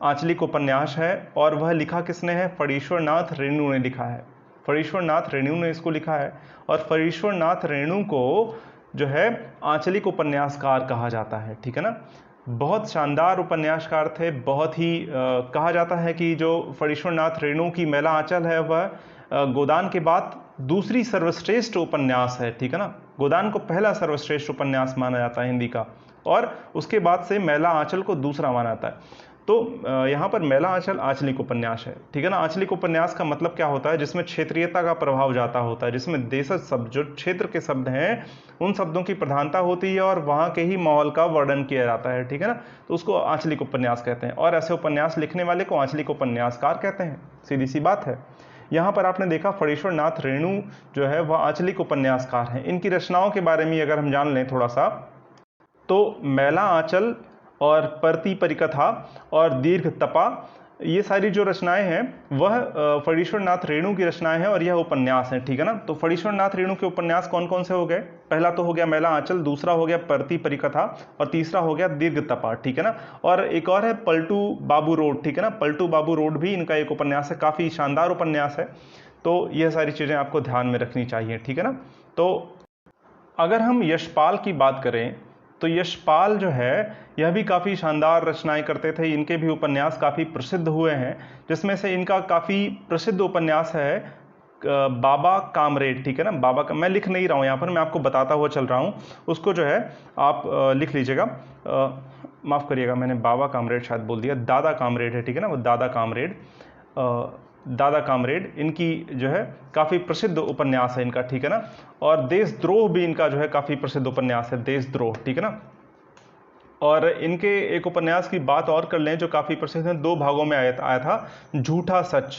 आंचलिक उपन्यास है, और वह लिखा किसने है, फणीश्वरनाथ रेणु ने लिखा है। फणीश्वरनाथ रेणु ने इसको लिखा है, और फणीश्वरनाथ रेणु को जो है आंचलिक उपन्यासकार कहा जाता है, ठीक है ना। बहुत शानदार उपन्यासकार थे, बहुत ही कहा जाता है कि जो फणीश्वरनाथ रेणु की मैला आंचल है वह गोदान के बाद दूसरी सर्वश्रेष्ठ उपन्यास है, ठीक है ना। गोदान को पहला सर्वश्रेष्ठ उपन्यास माना जाता है हिंदी का, और उसके बाद से मैला आंचल को दूसरा माना जाता है। तो यहाँ पर मैला आंचल आंचलिक उपन्यास है, ठीक है ना। आंचलिक उपन्यास का मतलब क्या होता है, जिसमें क्षेत्रीयता का प्रभाव जाता होता है, जिसमें देशज शब्द, जो क्षेत्र के शब्द हैं, उन शब्दों की प्रधानता होती है और वहाँ के ही माहौल का वर्णन किया जाता है, ठीक है ना। तो उसको आंचलिक उपन्यास कहते हैं, और ऐसे उपन्यास लिखने वाले को आंचलिक उपन्यासकार कहते हैं, सीधी सी बात है। यहाँ पर आपने देखा फणीश्वर नाथ रेणु जो है वह आंचलिक उपन्यासकार हैं। इनकी रचनाओं के बारे में अगर हम जान लें थोड़ा सा, तो मैला आंचल और परती परिकथा और दीर्घ तपा, ये सारी जो रचनाएं हैं वह फणीश्वर नाथ रेणु की रचनाएं हैं और यह उपन्यास है, ठीक है ना। तो फणीश्वर नाथ रेणु के उपन्यास कौन कौन से हो गए? पहला तो हो गया मैला आंचल, दूसरा हो गया परती परिकथा और तीसरा हो गया दीर्घ तपा, ठीक है ना। और एक और है पलटू बाबू रोड, ठीक है ना। पलटू बाबू रोड भी इनका एक उपन्यास है, काफ़ी शानदार उपन्यास है। तो यह सारी चीज़ें आपको ध्यान में रखनी चाहिए, ठीक है ना। तो अगर हम यशपाल की बात करें तो यशपाल जो है यह भी काफ़ी शानदार रचनाएं करते थे। इनके भी उपन्यास काफ़ी प्रसिद्ध हुए हैं, जिसमें से इनका काफ़ी प्रसिद्ध उपन्यास है बाबा कामरेड, ठीक है ना। बाबा का मैं लिख नहीं रहा हूँ यहाँ पर, मैं आपको बताता हुआ चल रहा हूँ, उसको जो है आप लिख लीजिएगा। माफ़ करिएगा, मैंने बाबा कामरेड शायद बोल दिया, दादा कामरेड है, ठीक है ना। वो दादा कामरेड, दादा कामरेड इनकी जो है काफ़ी प्रसिद्ध उपन्यास है इनका, ठीक है ना। और देशद्रोह भी इनका जो है काफ़ी प्रसिद्ध उपन्यास है, देशद्रोह, ठीक है ना। और इनके एक उपन्यास की बात और कर लें जो काफ़ी प्रसिद्ध है, 2 भागों में आया था, झूठा सच।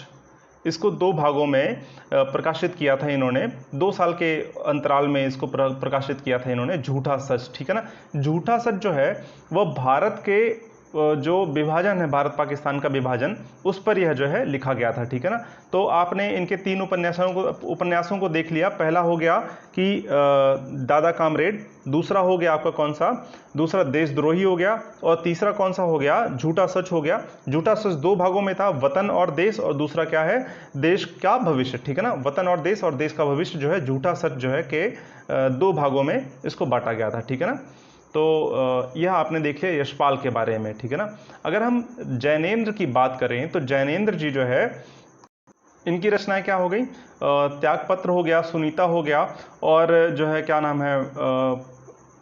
इसको 2 भागों में प्रकाशित किया था इन्होंने, 2 साल के अंतराल में इसको प्रकाशित किया था इन्होंने, झूठा सच, ठीक है ना। झूठा सच जो है वह भारत के जो विभाजन है, भारत पाकिस्तान का विभाजन, उस पर यह जो है लिखा गया था, ठीक है ना। तो आपने इनके 3 उपन्यासों को देख लिया। पहला हो गया कि दादा कामरेड, दूसरा हो गया आपका कौन सा, दूसरा देशद्रोही हो गया, और तीसरा कौन सा हो गया, झूठा सच हो गया। झूठा सच 2 भागों में था, वतन और देश, और दूसरा क्या है, देश का भविष्य, ठीक है ना। वतन और देश का भविष्य जो है झूठा सच जो है के 2 भागों में इसको बांटा गया था, ठीक है ना। तो यह आपने देखिए यशपाल के बारे में, ठीक है ना। अगर हम जैनेन्द्र की बात करें तो जैनेन्द्र जी जो है इनकी रचनाएं क्या हो गई, त्यागपत्र हो गया, सुनीता हो गया, और जो है क्या नाम है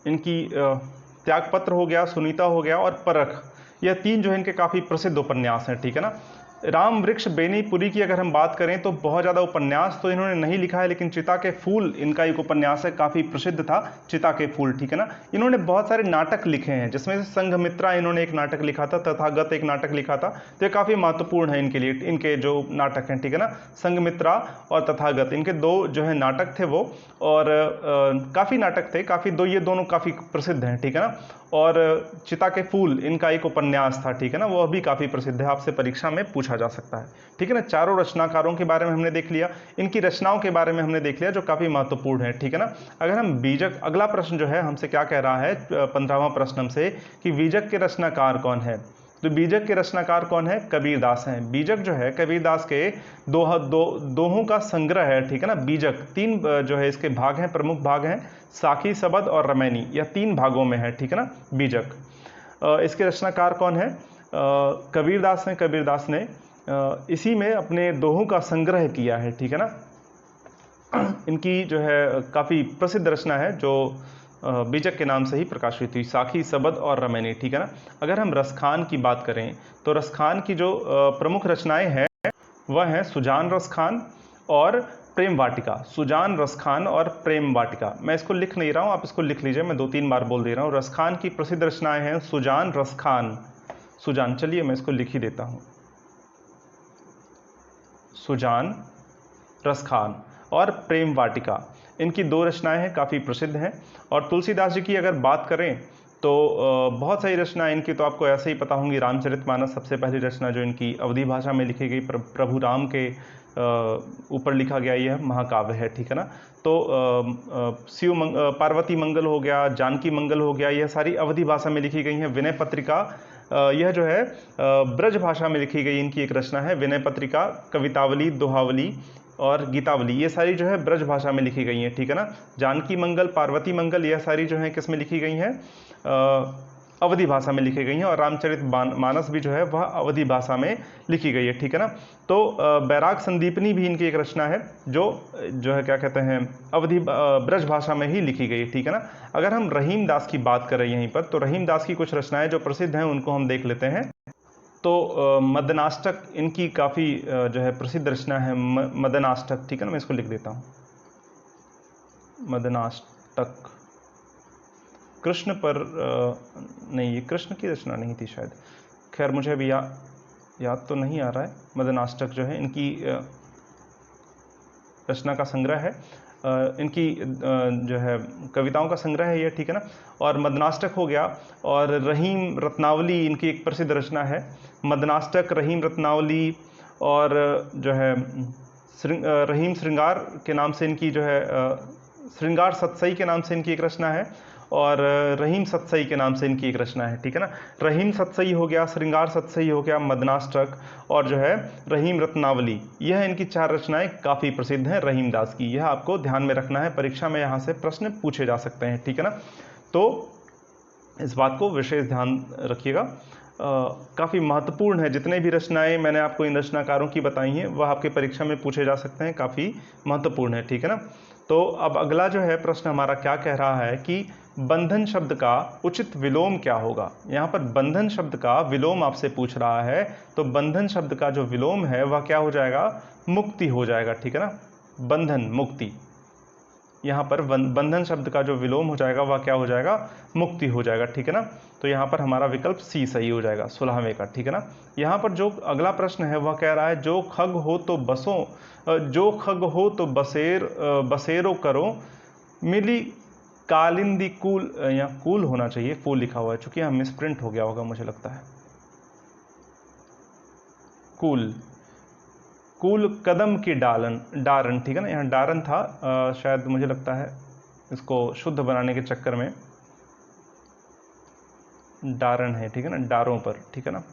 इनकी त्यागपत्र हो गया, सुनीता हो गया और परख, यह 3 जो है इनके काफ़ी प्रसिद्ध उपन्यास हैं, ठीक है ना। राम वृक्ष बेनीपुरी की अगर हम बात करें तो बहुत ज़्यादा उपन्यास तो इन्होंने नहीं लिखा है, लेकिन चिता के फूल इनका एक उपन्यास है, काफ़ी प्रसिद्ध था, चिता के फूल, ठीक है ना। इन्होंने बहुत सारे नाटक लिखे हैं, जिसमें से संघमित्रा इन्होंने एक नाटक लिखा था, तथागत एक नाटक लिखा था। तो ये काफ़ी महत्वपूर्ण है इनके लिए, इनके जो नाटक हैं, ठीक है ना। संघमित्रा और तथागत, इनके 2 जो है नाटक थे वो, और काफ़ी नाटक थे, काफ़ी ये दोनों काफ़ी प्रसिद्ध हैं, ठीक है ना। और चिता के फूल इनका एक उपन्यास था, ठीक है ना, वह भी काफ़ी प्रसिद्ध है, आपसे परीक्षा में पूछा जा सकता है, ठीक है ना। चारों रचनाकारों के बारे में हमने देख लिया, इनकी रचनाओं के बारे में हमने देख लिया जो काफ़ी महत्वपूर्ण है, ठीक है ना। अगर हम बीजक, अगला प्रश्न जो है हमसे क्या कह रहा है, 15वां प्रश्न हमसे, कि बीजक के रचनाकार कौन है। तो बीजक के रचनाकार कौन है, कबीरदास हैं। बीजक जो है कबीरदास के दोहों का संग्रह है, ठीक है ना। बीजक 3 जो है इसके भाग हैं, प्रमुख भाग हैं, साखी, सबद और रमैनी, यह 3 भागों में है, ठीक है ना बीजक। इसके रचनाकार कौन है, कबीरदास हैं। कबीरदास ने इसी में अपने दोहों का संग्रह किया है, ठीक है ना। इनकी जो है काफ़ी प्रसिद्ध रचना है जो बीजक के नाम से ही प्रकाशित हुई, साखी, सबद और रमैनी, ठीक है ना। अगर हम रसखान की बात करें तो रसखान की जो प्रमुख रचनाएं हैं वह हैं सुजान रसखान और प्रेम वाटिका। सुजान रसखान और प्रेम वाटिका, मैं इसको लिख नहीं रहा हूँ, आप इसको लिख लीजिए, मैं 2-3 बार बोल दे रहा हूँ। रसखान की प्रसिद्ध रचनाएं हैं सुजान, रसखान, सुजान, चलिए मैं इसको लिख ही देता हूँ, सुजान, रसखान और प्रेम वाटिका, इनकी 2 रचनाएं हैं, काफ़ी प्रसिद्ध हैं। और तुलसीदास जी की अगर बात करें तो बहुत सारी रचनाएं इनकी तो आपको ऐसे ही पता होंगी। रामचरितमानस सबसे पहली रचना जो इनकी अवधी भाषा में लिखी गई, प्रभु राम के ऊपर लिखा गया यह महाकाव्य है, ठीक है ना। तो पार्वती मंगल हो गया, जानकी मंगल हो गया, यह सारी अवधी भाषा में लिखी गई हैं। विनय पत्रिका, यह जो है ब्रज भाषा में लिखी गई इनकी एक रचना है। विनय पत्रिका, कवितावली, दोहावली और गीतावली, ये सारी जो है ब्रज भाषा में लिखी गई हैं, ठीक है ना। जानकी मंगल, पार्वती मंगल, यह सारी जो है किस में लिखी गई हैं, अवधी भाषा में लिखी गई हैं। और रामचरित मानस भी जो है वह अवधी भाषा में लिखी गई है, ठीक है ना। तो बैराग संदीपनी भी इनकी एक रचना है जो है क्या कहते हैं, अवधी ब्रज भाषा में ही लिखी गई है, ठीक है ना। अगर हम रहीम दास की बात करें यहीं पर, तो रहीम दास की कुछ रचनाएं जो प्रसिद्ध हैं उनको हम देख लेते हैं। तो मदनाष्टक इनकी काफ़ी जो है प्रसिद्ध रचना है, मदनाष्टक, ठीक है ना, मैं इसको लिख देता हूँ, मदनाष्टक। कृष्ण पर नहीं, ये कृष्ण की रचना नहीं थी शायद, खैर मुझे अभी याद तो नहीं आ रहा है। मदनाष्टक जो है इनकी रचना का संग्रह है, इनकी जो है कविताओं का संग्रह है ये, ठीक है ना। और मदनाष्टक हो गया, और रहीम रत्नावली इनकी एक प्रसिद्ध रचना है। मदनाष्टक, रहीम रत्नावली, और जो है रहीम श्रृंगार के नाम से इनकी जो है श्रृंगार सतसई के नाम से इनकी एक रचना है, और रहीम सतसई के नाम से इनकी एक रचना है, ठीक है ना। रहीम सतसई हो गया, श्रृंगार सतसई हो गया, मदनाष्टक, और जो है रहीम रत्नावली, यह इनकी 4 रचनाएं काफ़ी प्रसिद्ध हैं रहीम दास की। यह आपको ध्यान में रखना है, परीक्षा में यहाँ से प्रश्न पूछे जा सकते हैं, ठीक है ना। तो इस बात को विशेष ध्यान रखिएगा, काफ़ी महत्वपूर्ण है। जितने भी रचनाएं मैंने आपको इन रचनाकारों की बताई हैं वह आपके परीक्षा में पूछे जा सकते हैं, काफ़ी महत्वपूर्ण है, ठीक है ना। तो अब अगला जो है प्रश्न हमारा क्या कह रहा है कि बंधन शब्द का उचित विलोम क्या होगा। यहाँ पर बंधन शब्द का विलोम आपसे पूछ रहा है, तो बंधन शब्द का जो विलोम है वह क्या हो जाएगा, मुक्ति हो जाएगा, ठीक है ना। बंधन, मुक्ति, यहाँ पर बंधन शब्द का जो विलोम हो जाएगा वह क्या हो जाएगा, मुक्ति हो जाएगा, ठीक है ना। तो यहाँ पर हमारा विकल्प सी सही हो जाएगा 16वें का, ठीक है ना। यहाँ पर जो अगला प्रश्न है वह कह रहा है जो खग हो तो बसों, जो खग हो तो बसेरो करो, मिली कालिंदी कूल, यहाँ कूल होना चाहिए, फूल लिखा हुआ है, चूंकि यहाँ मिसप्रिंट हो गया होगा मुझे लगता है, कूल, कूल कदम की डारन, ठीक है ना। यहाँ डारन था, शायद मुझे लगता है इसको शुद्ध बनाने के चक्कर में डारन है, ठीक है ना, डारों पर, ठीक है ना।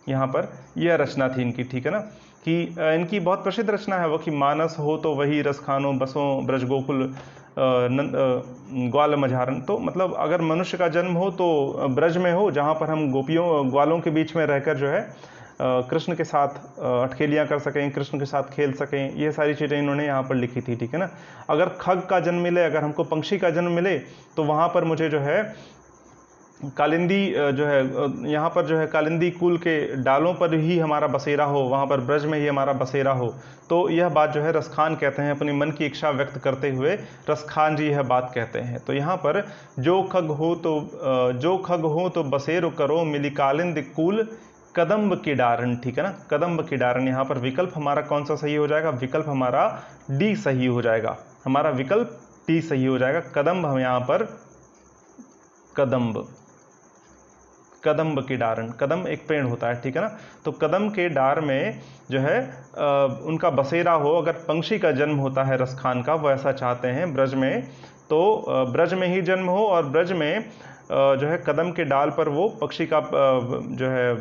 यहाँ पर यह रचना थी इनकी, ठीक है ना, कि इनकी बहुत प्रसिद्ध रचना है वो कि मानस हो तो वही रस खानो, बसों ब्रज गोकुल ग्वाल मझारन। तो मतलब अगर मनुष्य का जन्म हो तो ब्रज में हो, जहाँ पर हम गोपियों ग्वालों के बीच में रहकर जो है कृष्ण के साथ अटखेलियाँ कर सकें, कृष्ण के साथ खेल सकें, ये सारी चीज़ें इन्होंने यहाँ पर लिखी थी, ठीक है ना। अगर खग का जन्म मिले, अगर हमको पंक्षी का जन्म मिले, तो वहाँ पर मुझे जो है कालिंदी जो है, यहाँ पर जो है कालिंदी कुल के डालों पर ही हमारा बसेरा हो, वहाँ पर ब्रज में ही हमारा बसेरा हो। तो यह बात जो है रसखान कहते हैं, अपनी मन की इच्छा व्यक्त करते हुए रसखान जी यह बात कहते हैं। तो यहाँ पर जो खग हो तो बसेरो करो, मिली कालिंदी कुल कदम्ब की डारन, ठीक है ना, कदम्ब की डारन। यहाँ पर विकल्प हमारा कौन सा सही हो जाएगा, विकल्प हमारा डी सही हो जाएगा, हमारा विकल्प डी सही हो जाएगा। कदम्ब, हम यहाँ पर कदम्ब, कदम्ब की डारन, कदम एक पेड़ होता है, ठीक है ना। तो कदम के डार में जो है उनका बसेरा हो, अगर पंक्षी का जन्म होता है रसखान का, वो ऐसा चाहते हैं ब्रज में, तो ब्रज में ही जन्म हो, और ब्रज में जो है कदम के डाल पर वो पक्षी का जो है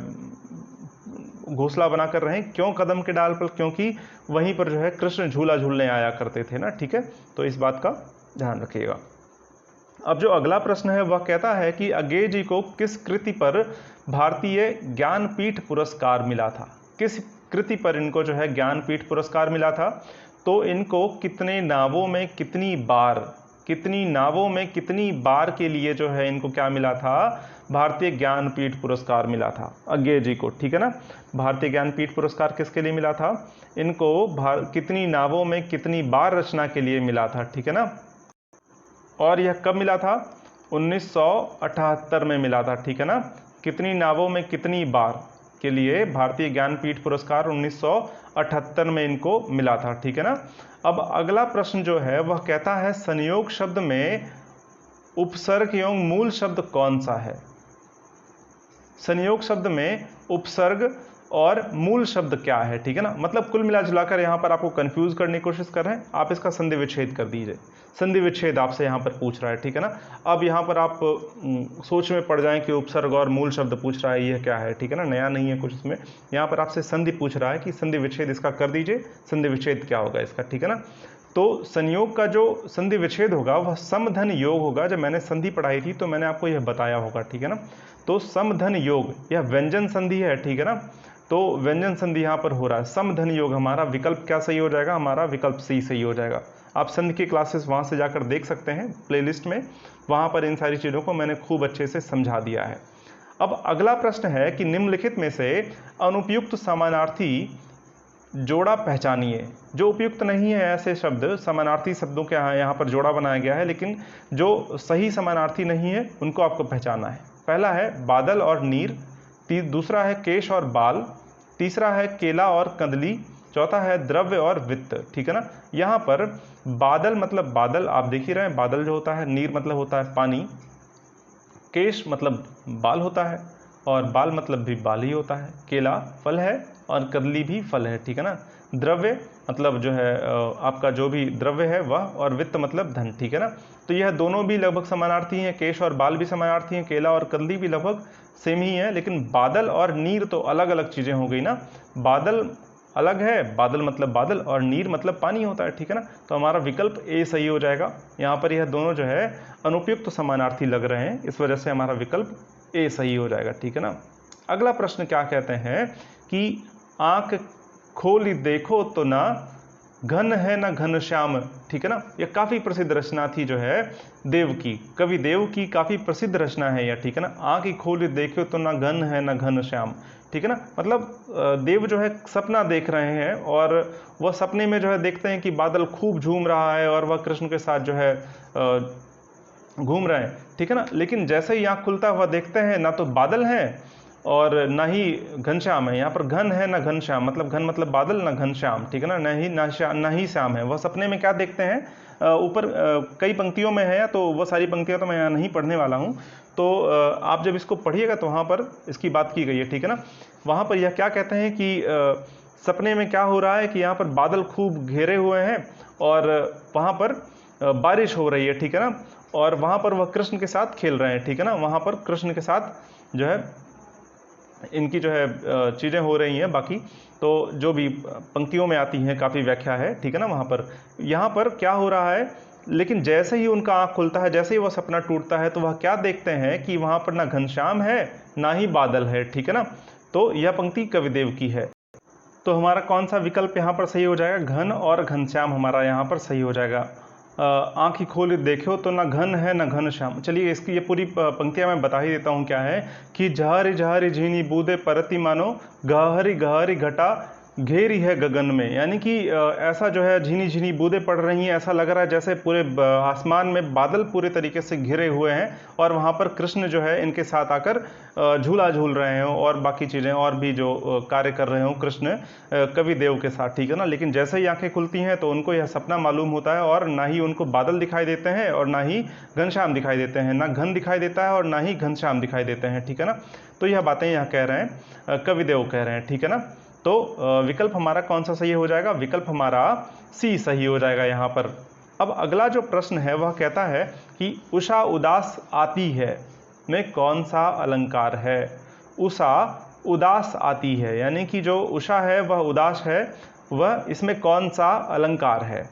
घोंसला बनाकर रहें। क्यों कदम के डाल पर, क्योंकि वहीं पर जो है कृष्ण झूला झूलने आया करते थे ना, ठीक है। तो इस बात का ध्यान रखिएगा। अब जो अगला प्रश्न है वह कहता है कि अज्ञेय जी को किस कृति पर भारतीय ज्ञानपीठ पुरस्कार मिला था। किस कृति पर इनको जो है ज्ञानपीठ पुरस्कार मिला था। तो इनको कितने नावों में कितनी बार, कितनी नावों में कितनी बार के लिए जो है इनको क्या मिला था, भारतीय ज्ञानपीठ पुरस्कार मिला था अज्ञेय जी को, ठीक है ना। भारतीय ज्ञानपीठ पुरस्कार किसके लिए मिला था, इनको कितनी नावों में कितनी बार रचना के लिए मिला था, ठीक है ना। और यह कब मिला था, 1978 में मिला था, ठीक है ना। कितनी नावों में कितनी बार के लिए भारतीय ज्ञानपीठ पुरस्कार 1978 में इनको मिला था, ठीक है ना। अब अगला प्रश्न जो है वह कहता है संयोग शब्द में उपसर्ग एवं मूल शब्द कौन सा है। संयोग शब्द में उपसर्ग और मूल शब्द क्या है, ठीक है ना। मतलब कुल मिला जुलाकर यहाँ पर आपको कंफ्यूज करने की कोशिश कर रहे हैं, आप इसका संधि विच्छेद कर दीजिए। संधि विच्छेद आपसे यहाँ पर पूछ रहा है, ठीक है ना। अब यहाँ पर आप सोच में पड़ जाएं कि उपसर्ग और मूल शब्द पूछ रहा है, यह क्या है, ठीक है ना, नया नहीं है कुछ इसमें। यहाँ पर आपसे संधि पूछ रहा है कि संधि विच्छेद इसका कर दीजिए, संधि विच्छेद क्या होगा इसका, ठीक है ना। तो संयोग का जो संधि विच्छेद होगा वह समधन योग होगा। जब मैंने संधि पढ़ाई थी तो मैंने आपको यह बताया होगा, ठीक है ना। तो समधन योग, यह व्यंजन संधि है, ठीक है ना। तो व्यंजन संधि यहाँ पर हो रहा है, समधन योग। हमारा विकल्प क्या सही हो जाएगा, हमारा विकल्प सी सही हो जाएगा। आप संधि की क्लासेस वहाँ से जाकर देख सकते हैं प्लेलिस्ट में, वहाँ पर इन सारी चीज़ों को मैंने खूब अच्छे से समझा दिया है। अब अगला प्रश्न है कि निम्नलिखित में से अनुपयुक्त समानार्थी जोड़ा पहचानिए। जो उपयुक्त नहीं है ऐसे शब्द, समानार्थी शब्दों के यहाँ पर जोड़ा बनाया गया है, लेकिन जो सही समानार्थी नहीं है उनको आपको पहचानना है। पहला है बादल और नीर, दूसरा है केश और बाल, तीसरा है केला और कंदली, चौथा है द्रव्य और वित्त, ठीक है ना। यहाँ पर बादल मतलब बादल, आप देख ही रहे हैं बादल जो होता है, नीर मतलब होता है पानी, केश मतलब बाल होता है और बाल मतलब भी बाल ही होता है, केला फल है और कदली भी फल है, ठीक है ना। द्रव्य मतलब जो है आपका जो भी द्रव्य है वह, और वित्त मतलब धन, ठीक है ना। तो यह दोनों भी लगभग समानार्थी हैं, केश और बाल भी समानार्थी हैं, केला और कदली भी लगभग सेम ही है। लेकिन बादल और नीर तो अलग अलग चीज़ें हो गई ना। बादल अलग है, बादल मतलब बादल, और नीर मतलब पानी होता है, ठीक है ना। तो हमारा विकल्प ए सही हो जाएगा। यहाँ पर यह दोनों जो है अनुपयुक्त तो समानार्थी लग रहे हैं, इस वजह से हमारा विकल्प ए सही हो जाएगा, ठीक है ना। अगला प्रश्न क्या कहते हैं कि आंख खोली देखो तो ना घन है ना घन श्याम, ठीक है ना। यह काफ़ी प्रसिद्ध रचना थी जो है देव की, कवि देव की काफ़ी प्रसिद्ध रचना है यह, ठीक है ना। आंख खोली देखो तो ना घन है ना घन श्याम, ठीक है ना। मतलब देव जो है सपना देख रहे हैं और वह सपने में जो है देखते हैं कि बादल खूब झूम रहा है और वह कृष्ण के साथ जो है घूम रहे हैं, ठीक है ना। लेकिन जैसे ही आँख खुलता हुआ देखते हैं ना तो बादल हैं और ना ही घनश्याम है। यहाँ पर घन है ना घनश्याम, मतलब घन मतलब बादल ना घनश्याम, ठीक है ना। ना ही श्याम है। वह सपने में क्या देखते हैं, ऊपर कई पंक्तियों में है तो वह सारी पंक्तियाँ तो मैं यहाँ नहीं पढ़ने वाला हूँ, तो आप जब इसको पढ़िएगा तो वहाँ पर इसकी बात की गई है, ठीक है ना। वहाँ पर यह क्या कहते हैं कि सपने में क्या हो रहा है कि यहाँ पर बादल खूब घेरे हुए हैं और वहाँ पर बारिश हो रही है, ठीक है ना। और वहाँ पर वह कृष्ण के साथ खेल रहे हैं, ठीक है ना। वहाँ पर कृष्ण के साथ जो है इनकी जो है चीज़ें हो रही हैं बाकी, तो जो भी पंक्तियों में आती हैं काफ़ी व्याख्या है, ठीक है ना। वहाँ पर यहाँ पर क्या हो रहा है, लेकिन जैसे ही उनका आँख खुलता है, जैसे ही वह सपना टूटता है तो वह क्या देखते हैं कि वहाँ पर ना घनश्याम है ना ही बादल है, ठीक है ना। तो यह पंक्ति कविदेव की है। तो हमारा कौन सा विकल्प यहाँ पर सही हो जाएगा, घन और घनश्याम हमारा यहाँ पर सही हो जाएगा। आँख ही खोल देखो तो ना घन है ना घन श्याम। चलिए इसकी ये पूरी पंक्तियाँ मैं बता ही देता हूँ क्या है कि जहरी जहरी झीनी बूंदे परती मानो गहरी गहरी घटा घेरी है गगन में। यानी कि ऐसा जो है झीनी झीनी बूंदें पड़ रही हैं, ऐसा लग रहा है जैसे पूरे आसमान में बादल पूरे तरीके से घिरे हुए हैं और वहाँ पर कृष्ण जो है इनके साथ आकर झूला झूल रहे हैं और बाकी चीज़ें और भी जो कार्य कर रहे हो कृष्ण कवि देव के साथ, ठीक है ना। लेकिन जैसे ही आंखें खुलती हैं तो उनको यह सपना मालूम होता है और ना ही उनको बादल दिखाई देते हैं और ना ही घनश्याम दिखाई देते हैं, ना घन दिखाई देता है और ना ही घनश्याम दिखाई देते हैं, ठीक है ना। तो यह बातें यहाँ कह रहे हैं कवि देव कह रहे हैं, ठीक है ना। तो विकल्प हमारा कौन सा सही हो जाएगा, विकल्प हमारा सी सही हो जाएगा यहाँ पर। अब अगला जो प्रश्न है वह कहता है कि उषा उदास आती है में कौन सा अलंकार है। उषा उदास आती है, यानी कि जो उषा है वह उदास है, वह इसमें कौन सा अलंकार है।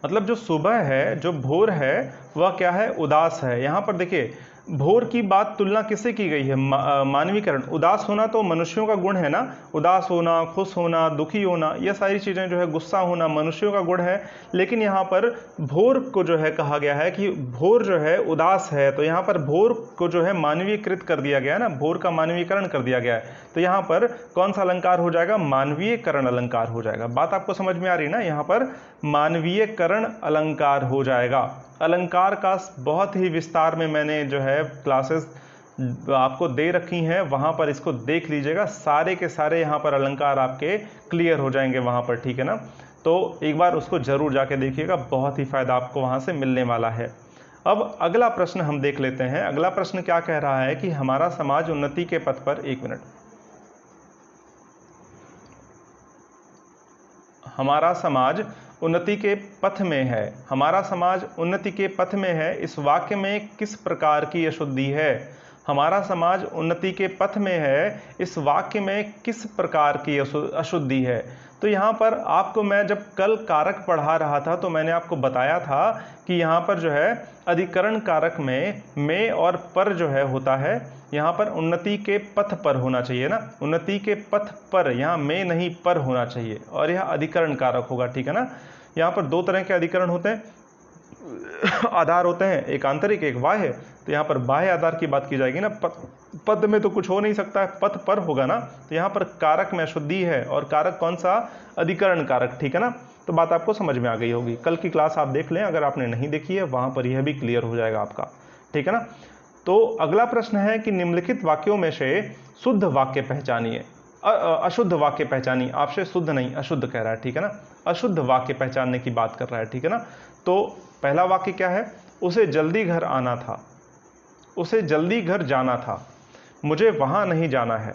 मतलब जो सुबह है, जो भोर है, वह क्या है, उदास है। यहाँ पर देखिए भोर की बात तुलना किससे की गई है, मानवीकरण। उदास होना तो मनुष्यों का गुण है ना, उदास होना, खुश होना, दुखी होना, ये सारी चीज़ें जो है, गुस्सा होना मनुष्यों का गुण है। लेकिन यहाँ पर भोर को जो है कहा गया है कि भोर जो है उदास है, तो यहाँ पर भोर को जो है मानवीयकृत कर दिया गया है ना, भोर का मानवीकरण कर दिया गया है। तो यहाँ पर कौन सा अलंकार हो जाएगा, मानवीयकरण अलंकार हो जाएगा। बात आपको समझ में आ रही है ना, यहाँ पर मानवीयकरण अलंकार हो जाएगा। अलंकार का बहुत ही विस्तार में मैंने जो है क्लासेस आपको दे रखी हैं, वहाँ पर इसको देख लीजिएगा, सारे के सारे यहाँ पर अलंकार आपके क्लियर हो जाएंगे वहाँ पर, ठीक है ना। तो एक बार उसको जरूर जाके देखिएगा, बहुत ही फायदा आपको वहाँ से मिलने वाला है। अब अगला प्रश्न हम देख लेते हैं। अगला प्रश्न क्या कह रहा है कि हमारा समाज उन्नति के पथ पर, एक मिनट, हमारा समाज उन्नति के पथ में है, हमारा समाज उन्नति के पथ में है, इस वाक्य में किस प्रकार की अशुद्धि है। हमारा समाज उन्नति के पथ में है, इस वाक्य में किस प्रकार की अशुद्धि है। तो यहाँ पर आपको मैं जब कल कारक पढ़ा रहा था तो मैंने आपको बताया था कि यहाँ पर जो है अधिकरण कारक में और पर जो है होता है, यहाँ पर उन्नति के पथ पर होना चाहिए ना, उन्नति के पथ पर, यहाँ में नहीं पर होना चाहिए, और यह अधिकरण कारक होगा, ठीक है ना। यहाँ पर दो तरह के अधिकरण होते हैं, आधार होते हैं, एक आंतरिक एक बाह्य। तो यहाँ पर बाह्य आधार की बात की जाएगी ना, पद में तो कुछ हो नहीं सकता है, पथ पर होगा ना। तो यहाँ पर कारक में अशुद्धि है और कारक कौन सा, अधिकरण कारक, ठीक है ना। तो बात आपको समझ में आ गई होगी। कल की क्लास आप देख लें, अगर आपने नहीं देखी है वहाँ पर यह भी क्लियर हो जाएगा आपका, ठीक है ना। तो अगला प्रश्न है कि निम्नलिखित वाक्यों में से शुद्ध वाक्य पहचानिए। अशुद्ध वाक्य पहचानी, आपसे शुद्ध नहीं अशुद्ध कह रहा है, ठीक है ना, अशुद्ध वाक्य पहचानने की बात कर रहा है, ठीक है ना। तो पहला वाक्य क्या है, उसे जल्दी घर आना था, उसे जल्दी घर जाना था, मुझे वहां नहीं जाना है।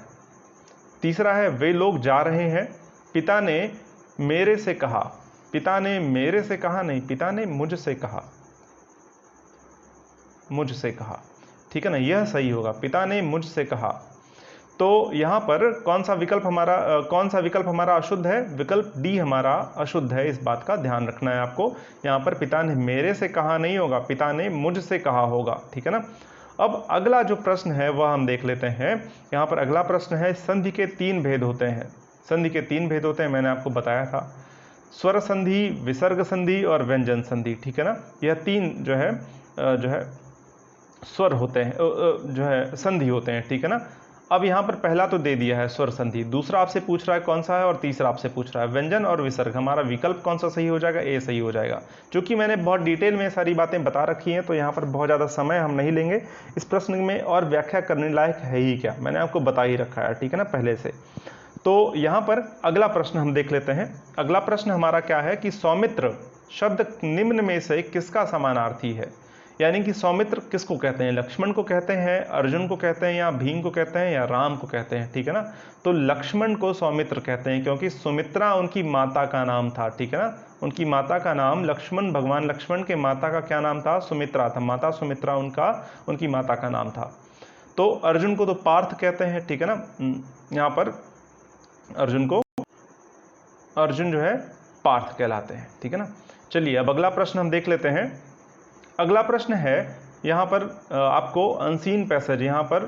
तीसरा है, वे लोग जा रहे हैं, पिता ने मेरे से कहा, पिता ने मेरे से कहा नहीं, पिता ने मुझसे कहा, मुझसे कहा, ठीक है ना, यह सही होगा, पिता ने मुझसे कहा। तो यहां पर कौन सा विकल्प हमारा अशुद्ध है, विकल्प डी हमारा अशुद्ध है, इस बात का ध्यान रखना है आपको। यहां पर पिता ने मेरे से कहा नहीं होगा, पिता ने मुझसे कहा होगा, ठीक है ना। अब अगला जो प्रश्न है वह हम देख लेते हैं। यहां पर अगला प्रश्न है, संधि के 3 भेद होते हैं, संधि के 3 भेद होते हैं, मैंने आपको बताया था, स्वर संधि, विसर्ग संधि और व्यंजन संधि, ठीक है ना। यह 3 जो है स्वर होते हैं, जो है संधि होते हैं, ठीक है ना। अब यहाँ पर पहला तो दे दिया है स्वर संधि, दूसरा आपसे पूछ रहा है कौन सा है, और तीसरा आपसे पूछ रहा है व्यंजन और विसर्ग। हमारा विकल्प कौन सा सही हो जाएगा, ए सही हो जाएगा। क्योंकि मैंने बहुत डिटेल में सारी बातें बता रखी हैं, तो यहाँ पर बहुत ज़्यादा समय हम नहीं लेंगे इस प्रश्न में, और व्याख्या करने लायक है ही क्या, मैंने आपको बता ही रखा है, ठीक है ना, पहले से। तो यहाँ पर अगला प्रश्न हम देख लेते हैं। अगला प्रश्न हमारा क्या है कि सौमित्र शब्द निम्न में से किसका समानार्थी है, यानी कि सौमित्र किसको कहते हैं, लक्ष्मण को कहते हैं, अर्जुन को कहते हैं, या भीम को कहते हैं, या राम को कहते हैं, ठीक है ना। तो लक्ष्मण को सौमित्र कहते हैं, क्योंकि सुमित्रा उनकी माता का नाम था, ठीक है ना, उनकी माता का नाम लक्ष्मण, भगवान लक्ष्मण के माता का क्या नाम था, सुमित्रा था, माता सुमित्रा उनकी माता का नाम था। तो अर्जुन को तो पार्थ कहते हैं, ठीक है ना, यहाँ पर अर्जुन जो है पार्थ कहलाते हैं, ठीक है ना। चलिए अब अगला प्रश्न हम देख लेते हैं। अगला प्रश्न है, यहाँ पर आपको अनसीन पैसेज, यहाँ पर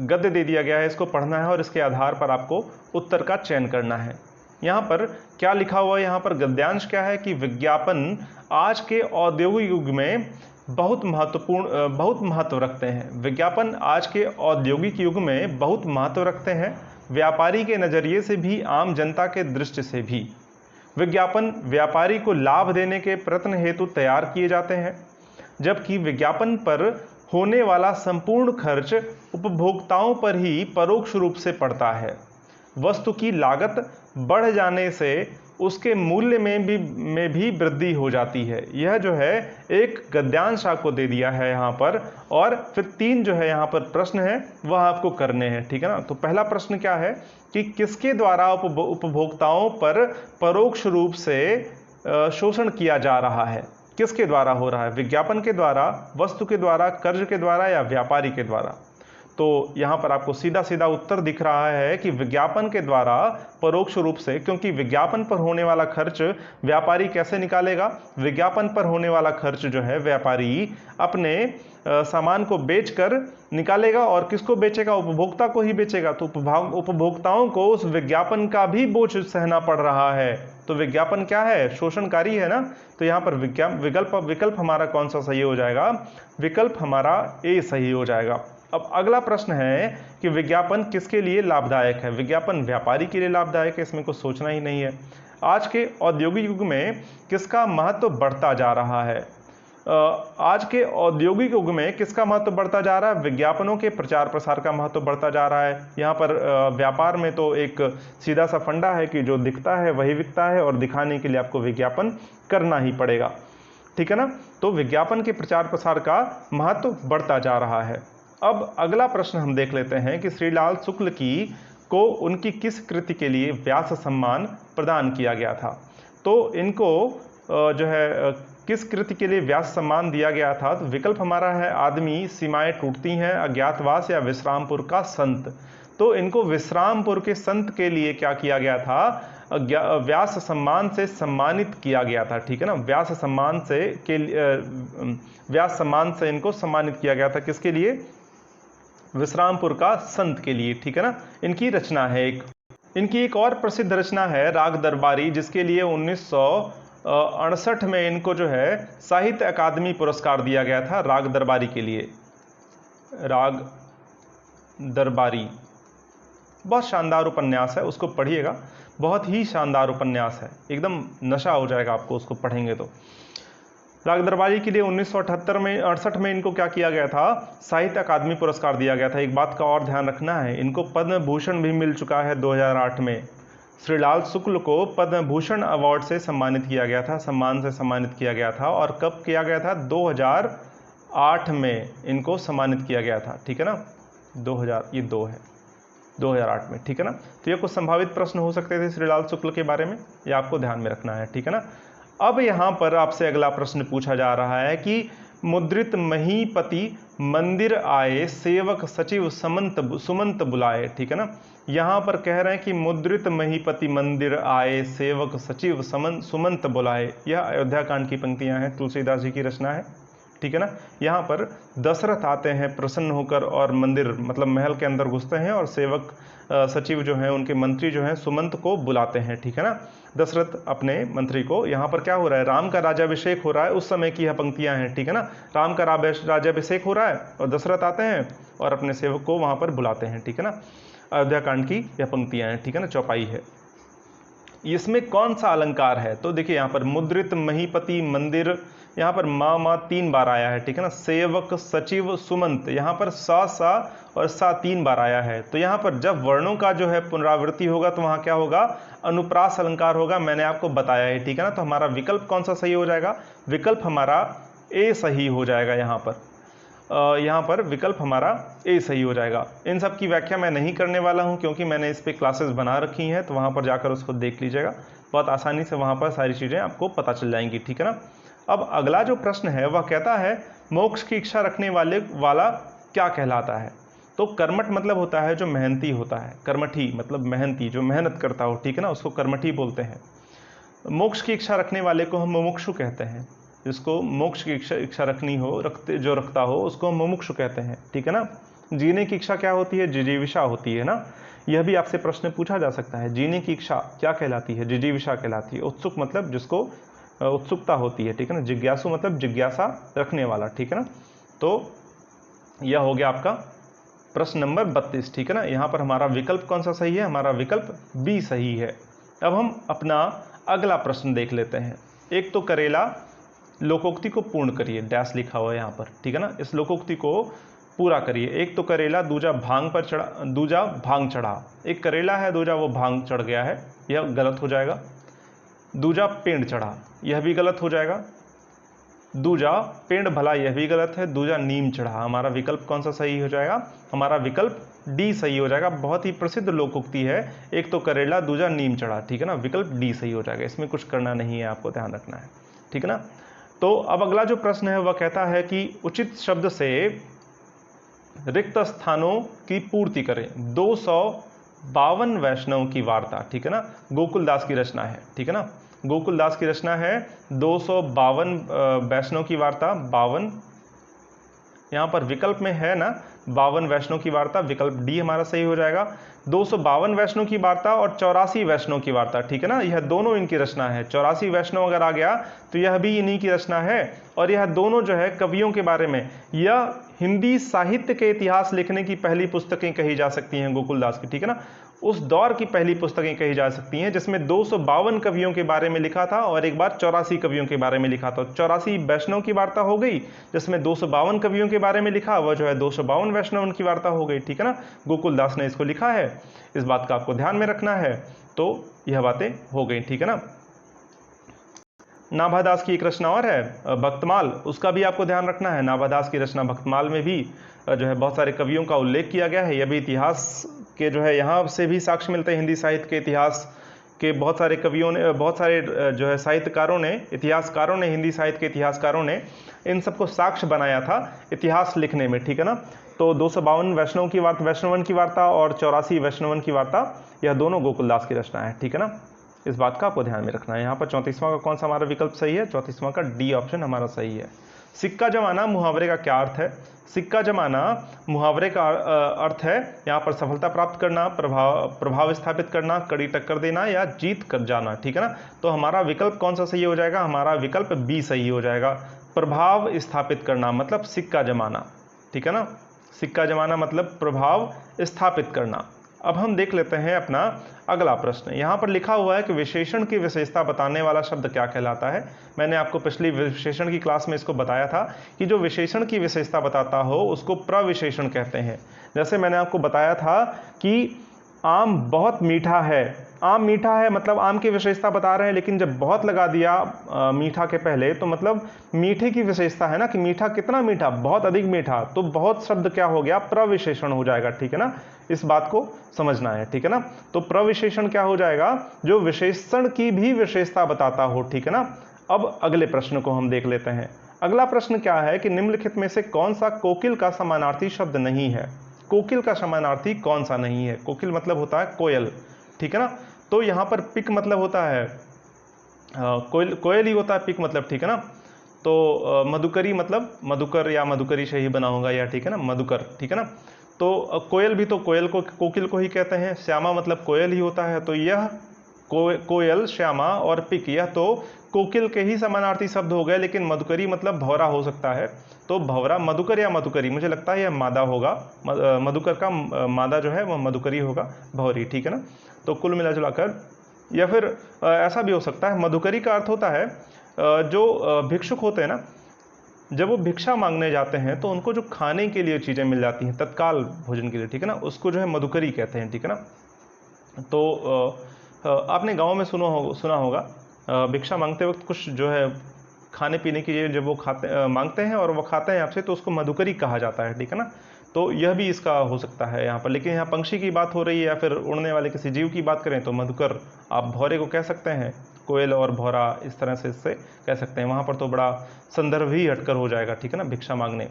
गद्य दे दिया गया है, इसको पढ़ना है और इसके आधार पर आपको उत्तर का चयन करना है। यहाँ पर क्या लिखा हुआ है, यहाँ पर गद्यांश क्या है कि विज्ञापन आज के औद्योगिक युग में बहुत महत्व रखते हैं। विज्ञापन आज के औद्योगिक युग में बहुत महत्व रखते हैं, व्यापारी के नज़रिए से भी, आम जनता के दृष्टि से भी। विज्ञापन व्यापारी को लाभ देने के प्रयत्न हेतु तैयार किए जाते हैं, जबकि विज्ञापन पर होने वाला संपूर्ण खर्च उपभोक्ताओं पर ही परोक्ष रूप से पड़ता है। वस्तु की लागत बढ़ जाने से उसके मूल्य में भी वृद्धि हो जाती है। यह जो है एक गद्यांश आपको दे दिया है यहाँ पर, और फिर 3 जो है यहाँ पर प्रश्न है वह आपको करने हैं, ठीक है ना। तो पहला प्रश्न क्या है कि किसके द्वारा उपभोक्ताओं पर परोक्ष रूप से शोषण किया जा रहा है, किसके द्वारा हो रहा है, विज्ञापन के द्वारा, वस्तु के द्वारा, कर्ज के द्वारा, या व्यापारी के द्वारा। तो यहाँ पर आपको सीधा सीधा उत्तर दिख रहा है कि विज्ञापन के द्वारा परोक्ष रूप से, क्योंकि विज्ञापन पर होने वाला खर्च व्यापारी कैसे निकालेगा, विज्ञापन पर होने वाला खर्च जो है व्यापारी अपने सामान को बेचकर निकालेगा, और किसको बेचेगा, उपभोक्ता को ही बेचेगा। तो उपभोक्ताओं को उस विज्ञापन का भी बोझ सहना पड़ रहा है। तो विज्ञापन क्या है, शोषणकारी है ना। तो यहाँ पर विकल्प हमारा कौन सा सही हो जाएगा, विकल्प हमारा ए सही हो जाएगा। अब अगला प्रश्न है कि विज्ञापन किसके लिए लाभदायक है। विज्ञापन व्यापारी के लिए लाभदायक है, इसमें कुछ सोचना ही नहीं है। आज के औद्योगिक युग में किसका महत्व बढ़ता जा रहा है, आज के औद्योगिक युग में किसका महत्व बढ़ता जा रहा है, विज्ञापनों के प्रचार प्रसार का महत्व बढ़ता जा रहा है। यहाँ पर व्यापार में तो एक सीधा सा फंडा है कि जो दिखता है वही बिकता है, और दिखाने के लिए आपको विज्ञापन करना ही पड़ेगा, ठीक है ना। तो विज्ञापन के प्रचार प्रसार का महत्व बढ़ता जा रहा है। अब अगला प्रश्न हम देख लेते हैं कि श्रीलाल शुक्ल को उनकी किस कृति के लिए व्यास सम्मान प्रदान किया गया था। तो इनको जो है किस कृति के लिए व्यास सम्मान दिया गया था। तो विकल्प हमारा है आदमी, सीमाएं टूटती हैं, अज्ञातवास, या विश्रामपुर का संत। तो इनको विश्रामपुर के संत के लिए क्या किया गया था, व्यास सम्मान से सम्मानित किया गया था, ठीक है ना। व्यास सम्मान से इनको सम्मानित किया गया था, किसके लिए, विश्रामपुर का संत के लिए, ठीक है ना। इनकी रचना है इनकी एक और प्रसिद्ध रचना है राग दरबारी, जिसके लिए 1968 में इनको जो है साहित्य अकादमी पुरस्कार दिया गया था, राग दरबारी के लिए। राग दरबारी बहुत शानदार उपन्यास है, उसको पढ़िएगा, बहुत ही शानदार उपन्यास है, एकदम नशा हो जाएगा आपको उसको पढ़ेंगे तो। राग दरबारी के लिए 1978 में 68 में इनको क्या किया गया था, साहित्य अकादमी पुरस्कार दिया गया था। एक बात का और ध्यान रखना है, इनको पद्म भूषण भी मिल चुका है 2008 में। श्रीलाल शुक्ल को पद्म भूषण अवार्ड से सम्मानित किया गया था, सम्मान से सम्मानित किया गया था। और कब किया गया था, 2008 में इनको सम्मानित किया गया था, ठीक है ना। 2008 में, ठीक है ना। तो ये कुछ संभावित प्रश्न हो सकते थे श्रीलाल शुक्ल के बारे में, ये आपको ध्यान में रखना है, ठीक है ना। अब यहाँ पर आपसे अगला प्रश्न पूछा जा रहा है कि मुद्रित महीपति मंदिर आए, सेवक सचिव सुमंत बुलाए, ठीक है ना। यहाँ पर कह रहे हैं कि मुद्रित महीपति मंदिर आए, सेवक सचिव सुमंत बुलाए। यह अयोध्या कांड की पंक्तियां हैं, तुलसीदास जी की रचना है, ठीक है ना। यहाँ पर दशरथ आते हैं प्रसन्न होकर और मंदिर मतलब महल के अंदर घुसते हैं और सेवक सचिव जो हैं, उनके मंत्री जो हैं, सुमंत को बुलाते हैं, ठीक है ना। दशरथ अपने मंत्री को, यहाँ पर क्या हो रहा है, राम का राज्याभिषेक हो रहा है, उस समय की यह पंक्तियां हैं, ठीक है ना। राम का राज्याभिषेक हो रहा है और दशरथ आते हैं और अपने सेवक को वहां पर बुलाते हैं, ठीक है ना। अयोध्या कांड की यह पंक्तियां हैं, ठीक है ना, चौपाई है। इसमें कौन सा अलंकार है, तो देखिए यहाँ पर मुद्रित महीपति मंदिर, यहाँ पर मा 3 बार आया है, ठीक है ना। सेवक सचिव सुमंत, यहाँ पर सा और सा 3 बार आया है। तो यहाँ पर जब वर्णों का जो है पुनरावृत्ति होगा तो वहाँ क्या होगा, अनुप्रास अलंकार होगा, मैंने आपको बताया है, ठीक है ना। तो हमारा विकल्प कौन सा सही हो जाएगा, विकल्प हमारा ए सही हो जाएगा। यहाँ पर विकल्प हमारा ए सही हो जाएगा। इन सब की व्याख्या मैं नहीं करने वाला हूँ क्योंकि मैंने इस पे क्लासेस बना रखी हैं, तो वहाँ पर जाकर उसको देख लीजिएगा, बहुत आसानी से वहाँ पर सारी चीज़ें आपको पता चल जाएंगी, ठीक है ना। अब अगला जो प्रश्न है वह कहता है मोक्ष की इच्छा रखने वाला क्या कहलाता है। तो कर्मठ मतलब होता है जो मेहनती होता है, कर्मठी मतलब मेहनती, जो मेहनत करता हो, ठीक है ना, उसको कर्मठी बोलते हैं। मोक्ष की इच्छा रखने वाले को हम मुमुक्षु कहते हैं, जिसको मोक्ष की इच्छा रखनी हो, जो रखता हो उसको हम मुमुक्षु कहते हैं, ठीक है ना। जीने की इच्छा क्या होती है, जिजीविषा होती है ना। यह भी आपसे प्रश्न पूछा जा सकता है, जीने की इच्छा क्या कहलाती है, जिजीविषा कहलाती है। उत्सुक मतलब जिसको उत्सुकता होती है, ठीक है ना। जिज्ञासु मतलब जिज्ञासा रखने वाला, ठीक है ना। तो यह हो गया आपका प्रश्न नंबर 32, ठीक है ना। यहाँ पर हमारा विकल्प कौन सा सही है, हमारा विकल्प बी सही है। अब हम अपना अगला प्रश्न देख लेते हैं। एक तो करेला लोकोक्ति को पूर्ण करिए, डैश लिखा हुआ है यहाँ पर, ठीक है ना। इस लोकोक्ति को पूरा करिए। एक तो करेला दूजा भांग पर चढ़ा, दूजा भांग चढ़ा। एक करेला है, दूजा वो भांग चढ़ गया है, यह गलत हो जाएगा। दूजा पेड़ चढ़ा, यह भी गलत हो जाएगा। दूजा पेड़ भला, यह भी गलत है। दूजा नीम चढ़ा, हमारा विकल्प कौन सा सही हो जाएगा, हमारा विकल्प डी सही हो जाएगा। बहुत ही प्रसिद्ध लोकोक्ति है, एक तो करेला दूजा नीम चढ़ा, ठीक है ना। विकल्प डी सही हो जाएगा, इसमें कुछ करना नहीं है, आपको ध्यान रखना है, ठीक है ना। तो अब अगला जो प्रश्न है वह कहता है कि उचित शब्द से रिक्त स्थानों की पूर्ति करें। 252 वैष्णव की वार्ता, ठीक है ना, गोकुलदास की रचना है, ठीक है ना। गोकुलदास की रचना है 252 वैष्णव की वार्ता। 52 यहाँ पर विकल्प में है ना, 52 वैष्णव की वार्ता, विकल्प डी हमारा सही हो जाएगा। 252 वैष्णव की वार्ता और 84 वैष्णव की वार्ता, ठीक है ना, यह दोनों इनकी रचना है। 84 वैष्णव अगर आ गया तो यह भी इन्हीं की रचना है। और यह दोनों जो है कवियों के बारे में, यह हिंदी साहित्य के इतिहास लिखने की पहली पुस्तकें कही जा सकती हैं गोकुलदास की, ठीक है ना। उस दौर की पहली पुस्तकें कही जा सकती हैं जिसमें 252 कवियों के बारे में लिखा था और एक बार 84 कवियों के बारे में लिखा था। 84 वैष्णव की वार्ता हो गई, जिसमें 252 कवियों के बारे में लिखा, वह जो है 252 वैष्णव की वार्ता हो गई, ठीक है ना। गोकुलदास ने इसको लिखा है, इस बात का आपको ध्यान में रखना है। तो यह बातें हो गई, ठीक है ना। नाभादास की एक रचना और है भक्तमाल, उसका भी आपको ध्यान रखना है। नाभादास की रचना भक्तमाल में भी जो है बहुत सारे कवियों का उल्लेख किया गया है। यह भी इतिहास के जो है यहाँ से भी साक्ष्य मिलते हैं, हिंदी साहित्य के इतिहास के बहुत सारे कवियों ने, बहुत सारे जो है साहित्यकारों ने, इतिहासकारों ने, हिंदी साहित्य के इतिहासकारों ने इन सबको साक्ष्य बनाया था इतिहास लिखने में, ठीक है ना। तो 252 वैष्णवन की वार्ता और 84 वैष्णवन की वार्ता, यह दोनों गोकुलदास की रचना है, ठीक है ना। इस बात का आपको ध्यान में रखना है। यहाँ पर 34वां का कौन सा हमारा विकल्प सही है, 34वां का डी ऑप्शन हमारा सही है। सिक्का जमाना मुहावरे का क्या अर्थ है। सिक्का जमाना मुहावरे का अर्थ है यहाँ पर सफलता प्राप्त करना, प्रभाव स्थापित करना, कड़ी टक्कर देना या जीत कर जाना, ठीक है ना। तो हमारा विकल्प कौन सा सही हो जाएगा, हमारा विकल्प बी सही हो जाएगा। प्रभाव स्थापित करना मतलब सिक्का जमाना, ठीक है ना। सिक्का जमाना मतलब प्रभाव स्थापित करना। अब हम देख लेते हैं अपना अगला प्रश्न। यहाँ पर लिखा हुआ है कि विशेषण की विशेषता बताने वाला शब्द क्या कहलाता है। मैंने आपको पिछली विशेषण की क्लास में इसको बताया था कि जो विशेषण की विशेषता बताता हो उसको प्रविशेषण कहते हैं। जैसे मैंने आपको बताया था कि आम बहुत मीठा है, आम मीठा है मतलब आम की विशेषता बता रहे हैं, लेकिन जब बहुत लगा दिया मीठा के पहले तो मतलब मीठे की विशेषता है ना कि मीठा कितना मीठा, बहुत अधिक मीठा, तो बहुत शब्द क्या हो गया, प्रविशेषण हो जाएगा। ठीक है ना, इस बात को समझना है। ठीक है ना, तो प्रविशेषण क्या हो जाएगा, जो विशेषण की भी विशेषता बताता हो। ठीक है ना, अब अगले प्रश्न को हम देख लेते हैं। अगला प्रश्न क्या है कि निम्नलिखित में से कौन सा कोकिल का समानार्थी शब्द नहीं है। कोकिल का समानार्थी कौन सा नहीं है। कोकिल मतलब होता है कोयल। ठीक है ना, तो यहाँ पर पिक मतलब होता है कोयल, कोयल ही होता है पिक मतलब। ठीक है ना, तो मधुकरी मतलब मधुकर या मधुकरी से ही बना होगा या, ठीक है ना, मधुकर। ठीक है ना, तो कोयल भी तो कोयल को, कोकिल को ही कहते हैं। श्यामा मतलब कोयल ही होता है, तो यह कोयल, श्यामा और पिक यह तो कोकिल के ही समानार्थी शब्द हो गए, लेकिन मधुकरी मतलब भौरा हो सकता है। तो भौरा, मधुकर या मधुकरी, मुझे लगता है यह मादा होगा। मधुकर का मादा जो है वह मधुकरी होगा, भौरी। ठीक है ना, तो कुल मिला जुलाकर, या फिर ऐसा भी हो सकता है, मधुकरी का अर्थ होता है जो भिक्षुक होते हैं ना, जब वो भिक्षा मांगने जाते हैं तो उनको जो खाने के लिए चीज़ें मिल जाती हैं तत्काल भोजन के लिए, ठीक है ना, उसको जो है मधुकरी कहते हैं। ठीक है ना, तो आपने गांव में सुना होगा भिक्षा मांगते वक्त कुछ जो है खाने पीने की चीज़ें जब वो मांगते हैं और वो खाते हैं आपसे, तो उसको मधुकरी कहा जाता है। ठीक है ना, तो यह भी इसका हो सकता है यहाँ पर। लेकिन यहाँ पंक्षी की बात हो रही है या फिर उड़ने वाले किसी जीव की बात करें तो मधुकर, आप भौरे को कह सकते हैं, कोयल और भौरा इस तरह से इससे कह सकते हैं। वहाँ पर तो बड़ा संदर्भ ही हटकर हो जाएगा। ठीक है ना, भिक्षा मांगने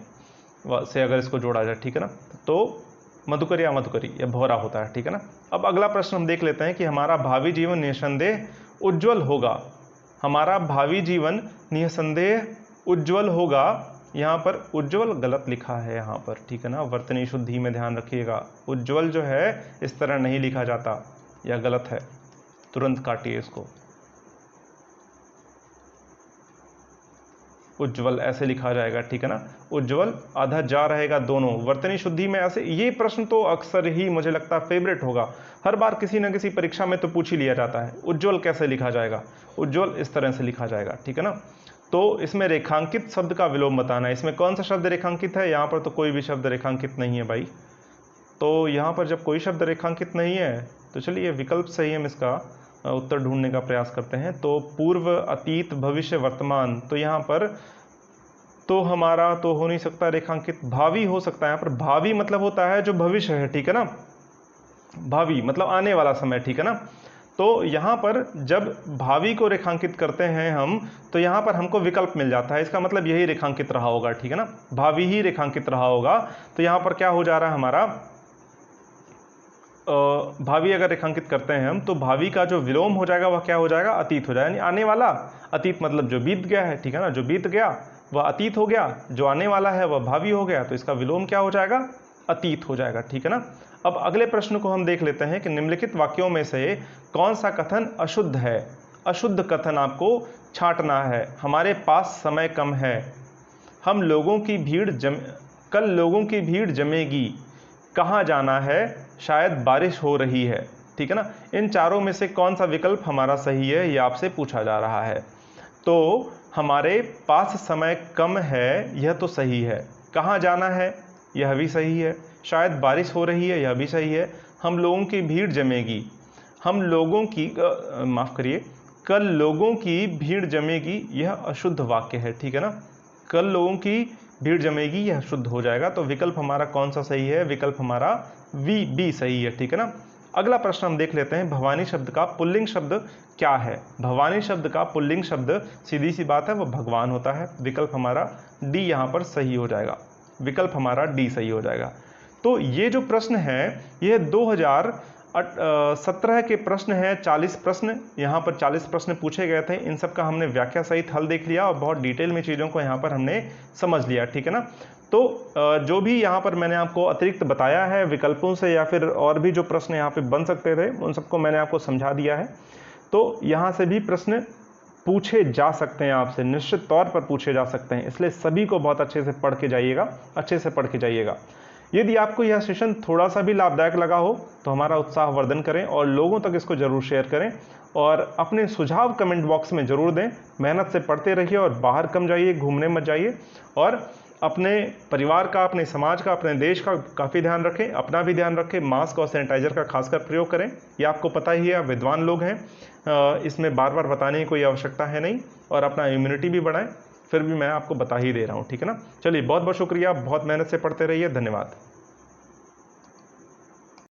से अगर इसको जोड़ा जाए। ठीक है ना, तो मधुकर या मधुकरी या भौरा होता है। ठीक है ना, अब अगला प्रश्न हम देख लेते हैं कि हमारा भावी जीवन निसंदेह उज्ज्वल होगा। हमारा भावी जीवन निसंदेह उज्ज्वल होगा। यहाँ पर उज्ज्वल गलत लिखा है यहाँ पर। ठीक है ना, वर्तनी शुद्धि में ध्यान रखिएगा। उज्ज्वल जो है इस तरह नहीं लिखा जाता, यह गलत है, तुरंत काटिए इसको। उज्ज्वल ऐसे लिखा जाएगा। ठीक है ना, उज्ज्वल आधा जा रहेगा दोनों, वर्तनी शुद्धि में ऐसे। ये प्रश्न तो अक्सर ही मुझे लगता है फेवरेट होगा, हर बार किसी न किसी परीक्षा में तो पूछ ही लिया जाता है। उज्ज्वल कैसे लिखा जाएगा, उज्ज्वल इस तरह से लिखा जाएगा। ठीक है ना, तो इसमें रेखांकित शब्द का विलोम बताना है। इसमें कौन सा शब्द रेखांकित है, यहाँ पर तो कोई भी शब्द रेखांकित नहीं है भाई। तो यहाँ पर जब कोई शब्द रेखांकित नहीं है तो चलिए विकल्प से ही हम इसका उत्तर ढूंढने का प्रयास करते हैं। तो पूर्व, अतीत, भविष्य, वर्तमान, तो यहाँ पर तो हमारा तो हो नहीं सकता रेखांकित, भावी हो सकता है। यहाँ पर भावी मतलब होता है जो भविष्य है। ठीक है ना, भावी मतलब आने वाला समय। ठीक है ना, तो यहाँ पर जब भावी को रेखांकित करते हैं हम, तो यहाँ पर हमको विकल्प मिल जाता है, इसका मतलब यही रेखांकित रहा होगा। ठीक है ना, भावी ही रेखांकित रहा होगा। तो यहाँ पर क्या हो जा रहा है हमारा, भावी अगर रेखांकित करते हैं हम तो भावी का जो विलोम हो जाएगा वह क्या हो जाएगा, अतीत हो जाएगा, यानी आने वाला। अतीत मतलब जो बीत गया है। ठीक है ना, जो बीत गया वह अतीत हो गया, जो आने वाला है वह भावी हो गया, तो इसका विलोम क्या हो जाएगा, अतीत हो जाएगा। ठीक है ना, अब अगले प्रश्न को हम देख लेते हैं कि निम्नलिखित वाक्यों में से कौन सा कथन अशुद्ध है। अशुद्ध कथन आपको छांटना है। हमारे पास समय कम है, हम लोगों की भीड़ कल लोगों की भीड़ जमेगी, कहाँ जाना है, शायद बारिश हो रही है। ठीक है ना, इन चारों में से कौन सा विकल्प हमारा सही है, ये आपसे पूछा जा रहा है। तो हमारे पास समय कम है, यह तो सही है। कहाँ जाना है, यह भी सही है। शायद बारिश हो रही है, यह भी सही है। हम लोगों की भीड़ जमेगी, हम लोगों की माफ़ करिए, कल लोगों की भीड़ जमेगी, यह अशुद्ध वाक्य है। ठीक है ना, कल लोगों की भीड़ जमेगी यह शुद्ध हो जाएगा। तो विकल्प हमारा कौन सा सही है, विकल्प हमारा बी सही है। ठीक है ना, अगला प्रश्न हम देख लेते हैं, भवानी शब्द का पुल्लिंग शब्द क्या है। भवानी शब्द का पुल्लिंग शब्द सीधी सी बात है वह भगवान होता है। विकल्प हमारा डी यहाँ पर सही हो जाएगा, विकल्प हमारा डी सही हो जाएगा। तो ये जो प्रश्न है यह 2017 के प्रश्न है। 40 प्रश्न यहाँ पर 40 प्रश्न पूछे गए थे, इन सब का हमने व्याख्या सहित हल देख लिया और बहुत डिटेल में चीज़ों को यहाँ पर हमने समझ लिया। ठीक है ना, तो जो भी यहाँ पर मैंने आपको अतिरिक्त बताया है विकल्पों से या फिर और भी जो प्रश्न यहाँ पे बन सकते थे उन सबको मैंने आपको समझा दिया है। तो यहाँ से भी प्रश्न पूछे जा सकते हैं आपसे, निश्चित तौर पर पूछे जा सकते हैं, इसलिए सभी को बहुत अच्छे से पढ़ के जाइएगा, अच्छे से पढ़ के जाइएगा। यदि आपको यह सेशन थोड़ा सा भी लाभदायक लगा हो तो हमारा उत्साहवर्धन करें और लोगों तक इसको जरूर शेयर करें और अपने सुझाव कमेंट बॉक्स में जरूर दें। मेहनत से पढ़ते रहिए और बाहर कम जाइए, घूमने मत जाइए और अपने परिवार का, अपने समाज का, अपने देश का काफ़ी ध्यान रखें, अपना भी ध्यान रखें। मास्क और सैनिटाइजर का खासकर प्रयोग करें, ये आपको पता ही है, आप विद्वान लोग हैं, इसमें बार बार बताने की कोई आवश्यकता है नहीं। और अपना इम्यूनिटी भी बढ़ाएं, फिर भी मैं आपको बता ही दे रहा हूँ, ठीक है ना। चलिए, बहुत बहुत शुक्रिया, बहुत मेहनत से पढ़ते रहिए, धन्यवाद।